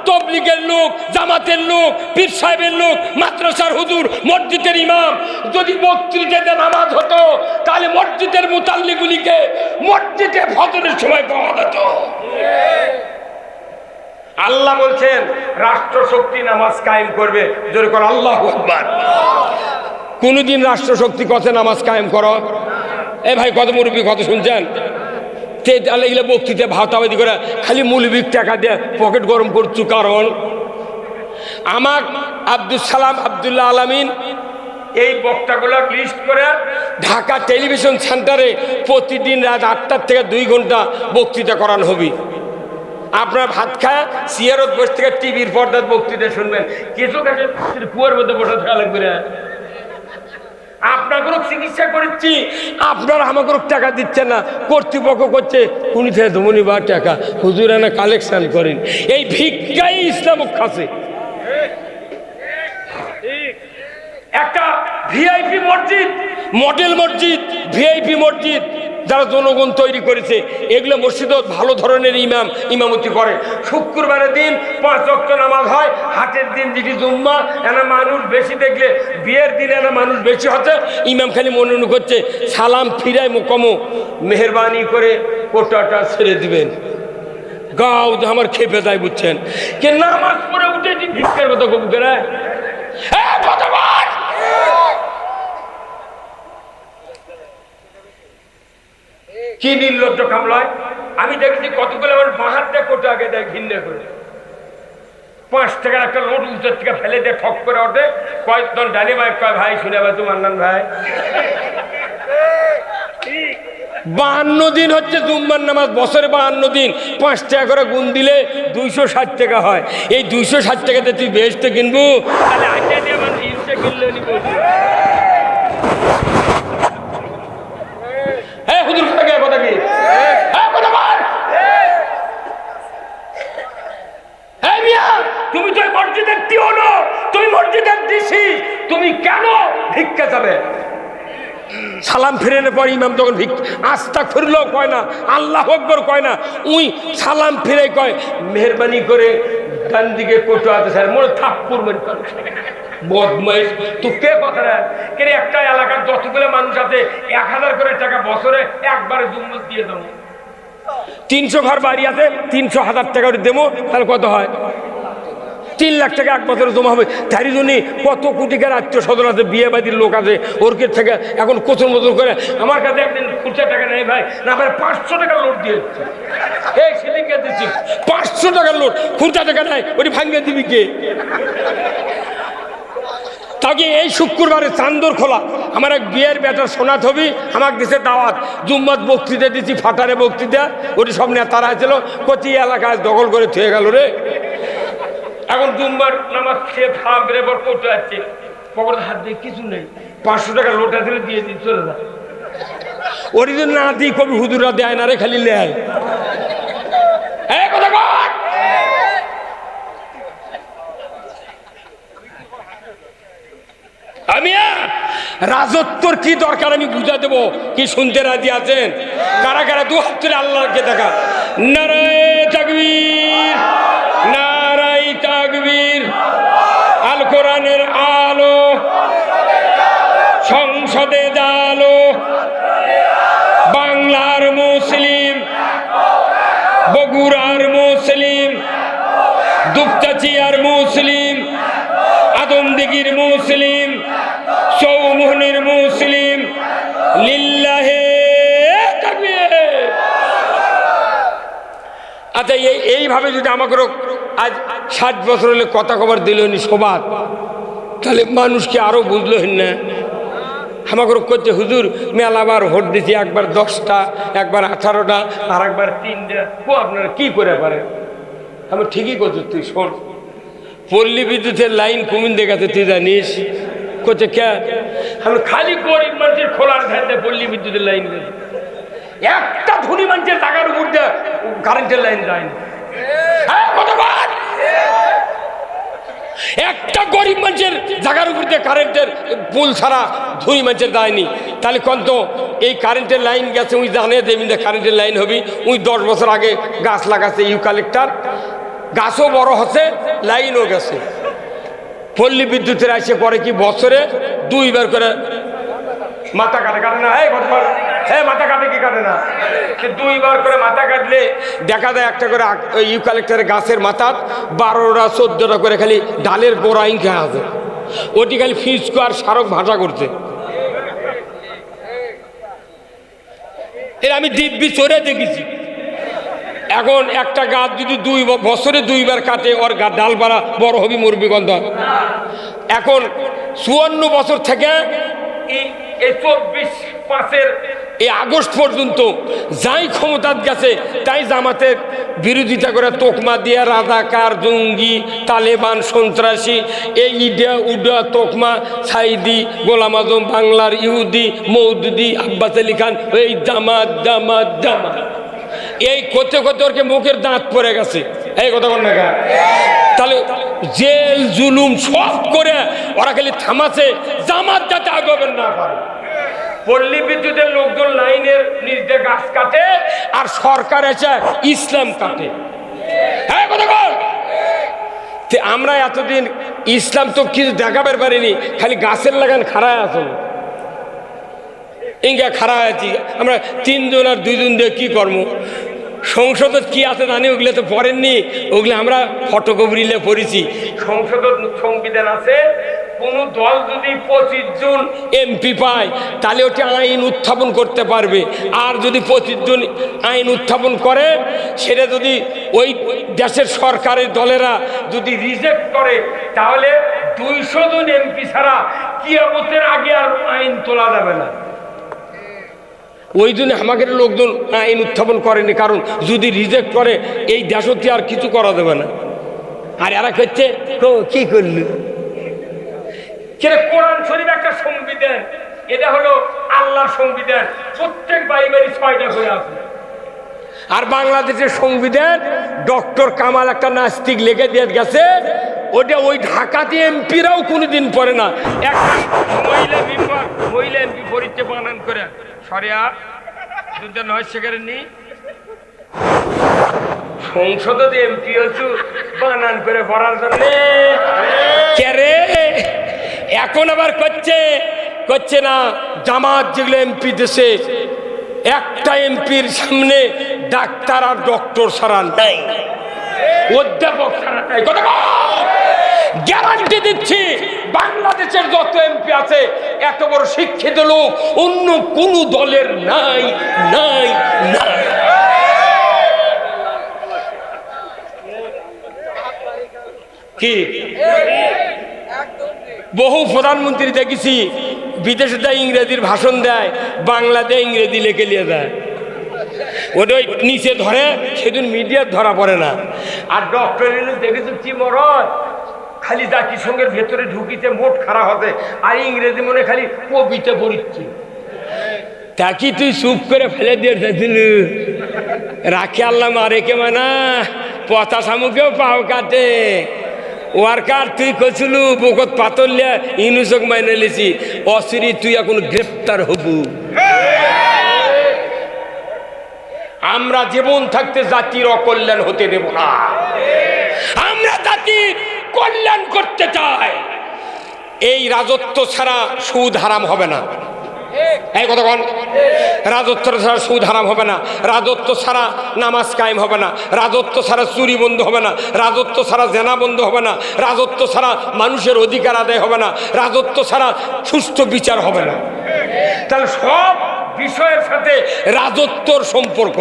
A: তবলিগের লোক, জামাতের লোক, পীর সাহেবের লোক, মাদ্রাসার হুজুর, মসজিদের ইমাম যদি বক্তৃতাতে নামাজ হতো, তাহলে মসজিদের মুতাল্লিগুলিকে মসজিদে ফজরের সময় পাওয়া যেত। আল্লাহ বলছেন রাষ্ট্র শক্তি নামাজ কায়েম করবে, জোরে করে আল্লাহু আকবার। কোনদিন রাষ্ট্র শক্তি কথা নামাজ কায়েম করো? এ ভাই কত মুরব্বী কত শুনছেন? এগুলো বক্তৃতা ভাওতাবাদি করে খালি মুলবিক টাকা দিয়ে পকেট গরম করছু। কারণ আমার আব্দুল সালাম আব্দুল্লাহ আলামিন এই বক্তাগুলো লিস্ট করে ঢাকা টেলিভিশন সেন্টারে প্রতিদিন রাত 8টা থেকে 2 ঘন্টা বক্তৃতা করানো হবে। আপনার ভাত খায় সিয়ারত বসে থেকে টিভির পর্দার বক্তৃতা শুনবেন, কিছু কাছে কুয়ার মধ্যে বসে থাকা লাগবে না। আপনাকে চিকিৎসা করেছি, আপনারা আমাকে টাকা দিচ্ছেন না, কর্তৃপক্ষ করছে কোনি থেকে ধমনি বা টাকা হুজুর এনে কালেকশন করেন। এই ভিক্ষাই ইসলাম খাসে। একটা ভিআইপি মসজিদ, মডেল মসজিদ, ভিআইপি মসজিদ যারা জনগণ তৈরি করেছে, এগুলো মসজিদও ভালো ধরনের ইমামতি করে। শুক্রবারের দিন 5 ওয়াক্ত নামাজ হয়, হাটের দিন যেটি জুম্মা, এনা মানুষ বেশি দেখলে বিয়ের দিন এনা মানুষ বেশি হচ্ছে। ইমাম খালি মনে করছে সালাম ফিরায় মোকামো, মেহরবানি করে কোটাটা ছেড়ে দিবেন। গাও আমার খেপে যায়, বুঝছেন কে নামাজ পড়ে উঠে ভিক্ষার কথা কবু করে কি নির্লজ্জ কামলায়। আমি দেখছি কতগুলো আমার বাহারটা কোটা আগে দেয় ঘিন্না করে, 5 টাকার একটা নোট উঁচের থেকে ফেলে দিয়ে ঠক করে ওঠে, কয়েকজন ডানে ভাই কয় ভাই শুনে ভাই তোমার নাম ভাই। 52 দিন হচ্ছে জুম্মার নামাজ, বছরে 52 দিন, 5 টাকা করে গুণ দিলে 260 টাকা হয়। এই 260 টাকাতে তুই বেহেশতে কিনবো, তাহলে আইটা দিয়ে মানুষ ইউসে কিনলে নিব। হ্যাঁ হুজুর কথা কি কথা কি তুমি তো মসজিদের টিওনো, তুমি মসজিদের ডিসি, তুমি কেন ভিক্ষা যাবে? সালাম ফিরানোর পর ইমাম যখন আস্তাগফিরুল্লাহ কয় না, আল্লাহু আকবার কয় না, উই সালাম ফিরে কয় মেহরবানি করে ডান দিকে কোটো আছে স্যার মোর থাপ্পড় মেরে বদমাইশ। তো কে কথা কে একটা এলাকার যতগুলো মানুষ আছে 1000 করে টাকা বছরে একবারে জুম্মত দিয়ে দেবো। 300 ঘর বাড়ি আছে, 300,000 টাকা করে দেবো, তাহলে কত হয়? 3 লাখ টাকা এক বছরে জমা হবে। তারই জন্য কত কোটিকার আত্মীয় স্বজন আছে, বিয়ে বাড়ির লোক আছে, ওরকে থেকে এখন কোচর মতন করে আমার কাছে একদিন খুচরা টাকা নেই ভাই, না ভাই 500 টাকার লোড দিয়ে এই সেদিনকে দিচ্ছি 500 টাকার লোড, খুচরা টাকা নেই, ওটি ভাঙিয়ে দিবি কে? তাকে এই শুক্রবারে চান্দর খোলা আমার এক বিয়ের বেটার সোনাত হবি আমাকে দিছে দাওয়াত, জুম্মাত বক্তৃতা দিচ্ছি, ফাটারে বক্তৃতা, ওটি সব নেতারা ছিল, কচি এলাকায় দখল করে থুয়ে গেল রে। এখন জুম্মার নামাজ খেয়ে থাকবে পর কোটো আসছে, পকেটে হাত দিয়ে কিছু নেই, 500 টাকা লোটা দিলে দিয়ে দিই চলে যা। ওর জন্য না দিই কবি হুজুরা দেয় না রে, খালি লেয়। আমি রাজত্বর কি দরকার আমি বুঝা দেবো, কি শুনতে রাজি আছেন? কারা কারা 2 হাত তুলে আল্লাহকে দেখা। নারায়ে তাকবীর, নারায়ে তাকবীর। আল কোরআনের আলো সংসদে জালো, বাংলার মুসলিম, বগুড়ার মুসলিম, দুপচাচিয়ার মুসলিম, আদমদিঘির মুসলিম, চৌমুহনীর মুসলিম, লিল্লাহে তাকবীর। আচ্ছা এইভাবে যদি আমাকে আজ 60 বছর হলে কথা খবর দিল নি সবার, তাহলে মানুষকে আরো বুঝলো না। আমাকে করছে হুজুর মেলাবার ভোট দিচ্ছি, একবার 10টা, একবার 18টা, আর একবার 3টা। ও আপনারা কি করে পারেন? আমি ঠিকই করছি, তুই শোন, পল্লী বিদ্যুতের লাইন কুমিন দেখাচ্ছে তুই জানিস? করছে কে? আমি খালি গরিব মানুষের খোলার ধারে পল্লী বিদ্যুতের লাইন গেছে, একটা ধনী মানুষের টাকার উপর দিয়ে কারেন্টের লাইন যায় না। একটা গরিব মানুষের জায়গার উপর দিয়ে কারেন্টের পুল ছাড়া ধনী মানুষের দেয়নি। তাহলে কত এই কারেন্টের লাইন গেছে, উই জানে যে কারেন্টের লাইন হবি। উই 10 বছর আগে গাছ লাগাচ্ছে ইউক্যালিপটাস, গাছও বড় হচ্ছে, লাইনও গেছে। পল্লী বিদ্যুতের আসে পরে কি বছরে 2 বার করে মাথা কাটে, কাটে না? হ্যাঁ মাথা কাটে কি কাটে না? 2 বার করে মাথা কাটলে দেখা যায় একটা করে ইউক্যালিপটাসের গাছের মাথা 12টা 14টা করে খালি ডালের গোড়া ইঙ্কা আছে, ওটি খালি ফিসকো আর সারক ভাষা করছে। এর আমি দিব্যি চড়ে দেখেছি। এখন একটা গাছ যদি বছরে 2 বার কাটে, ওর ডালপালা বড় হবি মরবি গন্ধ। এখন 54 বছর থেকে এই 24/5 এই আগস্ট পর্যন্ত যাই ক্ষমতার গেছে তাই জামাতের বিরোধিতা করে তোকমা দিয়া রাজাকার, জঙ্গি, তালেবান, সন্ত্রাসী, এই ইডা উডা তোকমা, সাইদি, গোলাম আজম, বাংলার ইহুদি, মৌদুদি, আব্বাস আলী খান, এই জামাত জামাত জামাত, এই করতে করতে ওরকে মুখের দাঁত পড়ে গেছে। এই কথা বল না, তাহলে জেল জুলুম সব করে ওরা খালি থামাছে জামাত যাতে আগাবেন না পারে। পল্লী বিদ্যুতের লোকজন লাইনের নিচ দিয়ে গাছ কাটে আর সরকার এসে ইসলাম কাটে। হ্যাঁ কথা বল। আমরা এতদিন ইসলাম তো কিছু দেখাবার পারিনি, খালি গাছের লাগান খাড়ায় আছো, ইঙ্গা খাড়া আছি আমরা তিনজন আর দুইজন দিয়ে কি কর্ম। সংসদত কি আছে জানি, ওগুলো তো পড়েননি, ওগুলো আমরা ফটোকপিলে পড়েছি। সংসদত সংবিধান আছে, কোন দল যদি 25 জন এমপি পায় তাহলে ওটি আইন উত্থাপন করতে পারবে, আর যদি 25 জন আইন উত্থাপন করে সেটা যদি ওই দেশের সরকারের দলেরা যদি রিজেক্ট করে তাহলে 200 জন এমপি ছাড়া কিয়ামতের আগে আর আইন তোলা যাবে না। ওই জন্য আমাদের লোকজন আইন উত্থাপন করেনি, কারণ যদি রিজেক্ট করে এই দেশতে আর কিছু করা যাবে না। আর এরা করছে কি করল, কোরআন শরীফ একটা সংবিধান, এটা হলো আল্লাহর সংবিধান, প্রত্যেক বাড়ি বাড়ি 6টা করে আছে। আর বাংলাদেশের সংবিধান ডক্টর কামাল একটা নাস্তিক লিখে দিয়ে গেছে, ওটা ওই ঢাকাতে এমপিরাও কোনোদিন পড়ে না। একটা মহিলা এমপি পরীক্ষা বানান করে সরিয়া 2009 সেখানে নি সংসদ এমপি হচ্ছে বানান করে পড়ার জন্য কে রে। এখন আবার করছে না জামাত যেগুলো এমপি দেশে, একটা এমপির সামনে ডাক্তার আর ডক্টর ছাড়া নাই, অধ্যাপক ছাড়া নাই। কথা গ্যারান্টি দিচ্ছি বাংলাদেশের যত এমপি আছে এত বড় শিক্ষিত লোক অন্য কোন দলের নাই নাই নাই। কি বহু প্রধানমন্ত্রী দেখেছি বিদেশে দেয় ইংরেজির ভাষণ দেয়, বাংলাতে ইংরেজি লিখে নিয়ে দেয়, ওটাই নিচে ধরে, সেদিন মিডিয়ার ধরা পড়ে না। আর ডক্টর দেখেছি কি মরদ খালি জাতির সঙ্গের ভেতরে ঢুকিতে মোট খারাপ হতে, আর ইংরেজি মনে খালি কবিতা পড়িচ্ছে। তা কি তুই চুপ করে ফেলে দিয়ে রাখি আল্লাহ মারে কে মানা পচা শামুকেও পাও কাটে ওয়ার্কার। তুই কছিলু বুকত পাতলিয়া ইনুসক মাইনে লিছি, অসিরি তুই এখন গ্রেপ্তার হবু। আমরা জীবন থাকতে জাতির অকল্যাণ হতে দেব না, আমরা জাতির কল্যাণ করতে চাই। এই রাজত্ব ছাড়া সুদ হারাম হবে না, এই কথা বল। রাজত্ব ছাড়া সুদ হারাম হবে না, রাজত্ব ছাড়া নামাজ কায়েম হবে না, রাজত্ব ছাড়া চুরি বন্ধ হবে না, রাজত্ব ছাড়া জেনা বন্ধ হবে না, রাজত্ব ছাড়া মানুষের অধিকার আদায় হবে না, রাজত্ব ছাড়া সুষ্ঠু বিচার হবে না। তাহলে সব বিষয়ের সাথে রাজত্বর সম্পর্ক।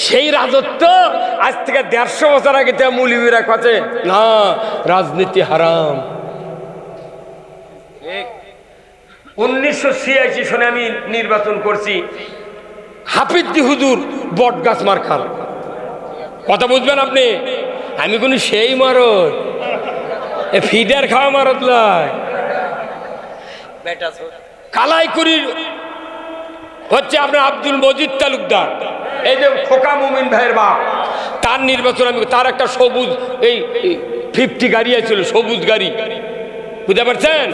A: সেই রাজত্ব আজ থেকে 150 বছর আগে মৌলবীরা কাছে না রাজনীতি হারাম। 1986 সনে আমি নির্বাচন করছি, হাফিজি হুজুর বট গাছ মার খান। কথা বুঝবেন আপনি, আমি কোন সেই মারত ফিডার খাওয়া মারত নয়। কালাইকুড়ি হচ্ছে আপনার আব্দুল মজিদ তালুকদার, এই যে খোকা মুমিন ভাইয়ের বাপ, তার নির্বাচন আমি, তার একটা সবুজ এই 50 গাড়ি আছিল, সবুজ গাড়ি, বুঝতে পারছেন?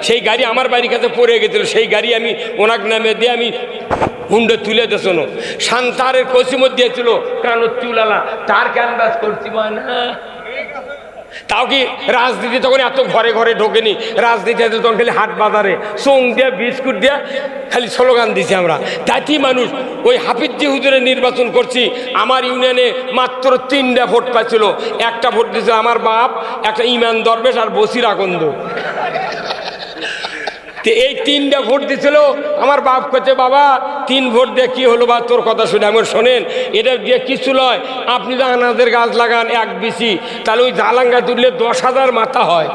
A: সেই গাড়ি আমার বাড়ির কাছে পড়ে গেছিল, সেই গাড়ি আমি ওনার নামে দিয়ে আমি হুন্ডে তুলে দিয়েছিল। সান্তারের কসিমত দিয়েছিল কানত চুলালা, তার ক্যানভাস করছি মানে। তাও কি রাজনীতি তখন এত ঘরে ঘরে ঢোকেনি, রাজনীতি তখন খালি হাট বাজারে চোং দিয়ে বিস্কুট দিয়ে খালি স্লোগান দিছি আমরা। তাই মানুষ ওই হাফিজি হুজুরের নির্বাচন করছি, আমার ইউনিয়নে মাত্র 3টা ভোট পাইছিল। একটা ভোট দিয়েছিল আমার বাপ, একটা ইমান দরবেশ আর বসির আকন্দ। এই 3টা ভোট দিছিল। আমার বাপ কাছে, বাবা 3 ভোট দিয়ে কি হলো বা তোর কথা শুনে আমি শোনেন, এটা দিয়ে কিছু নয়, আপনি যে আনাজের গাছ লাগান 1 বিসি, তাহলে ওই জালাঙ্গা তুললে 10,000 মাথা হয়।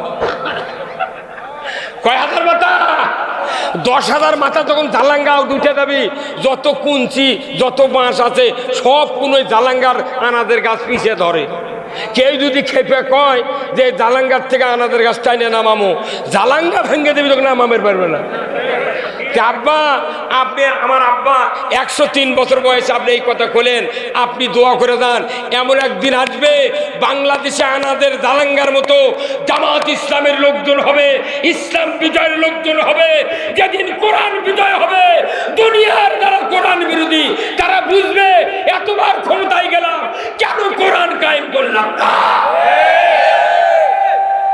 A: কয় হাজার মাথা? 10,000 মাথা যখন জালাঙ্গা উঠে যাবি, যত কুঞ্চি যত বাঁশ আছে সব কোন জালাঙ্গার আনাদের গাছ পিছিয়ে ধরে। কেউ যদি খেপে কয় যে জালাঙ্গার থেকে আনাদের গাছ টাইনে নামামো, জালাঙ্গা ভেঙে দেবি, তখন নামামের পারবে না। আব্বা, আপনি আমার আব্বা 103 বছর বয়সে আপনি এই কথা বলেন, আপনি দোয়া করে দেন এমন একদিন আসবে বাংলাদেশে আনাদের জালাঙ্গার মতো জামাত ইসলামের লোকজন হবে, ইসলাম বিজয়ের লোকজন হবে। যেদিন কোরআন বিজয় হবে, দুনিয়ার যারা কোরআন বিরোধী তারা বুঝবে এতবার ক্ষমতায় গেলাম, কেন কোরআন কায়েম করলাম না।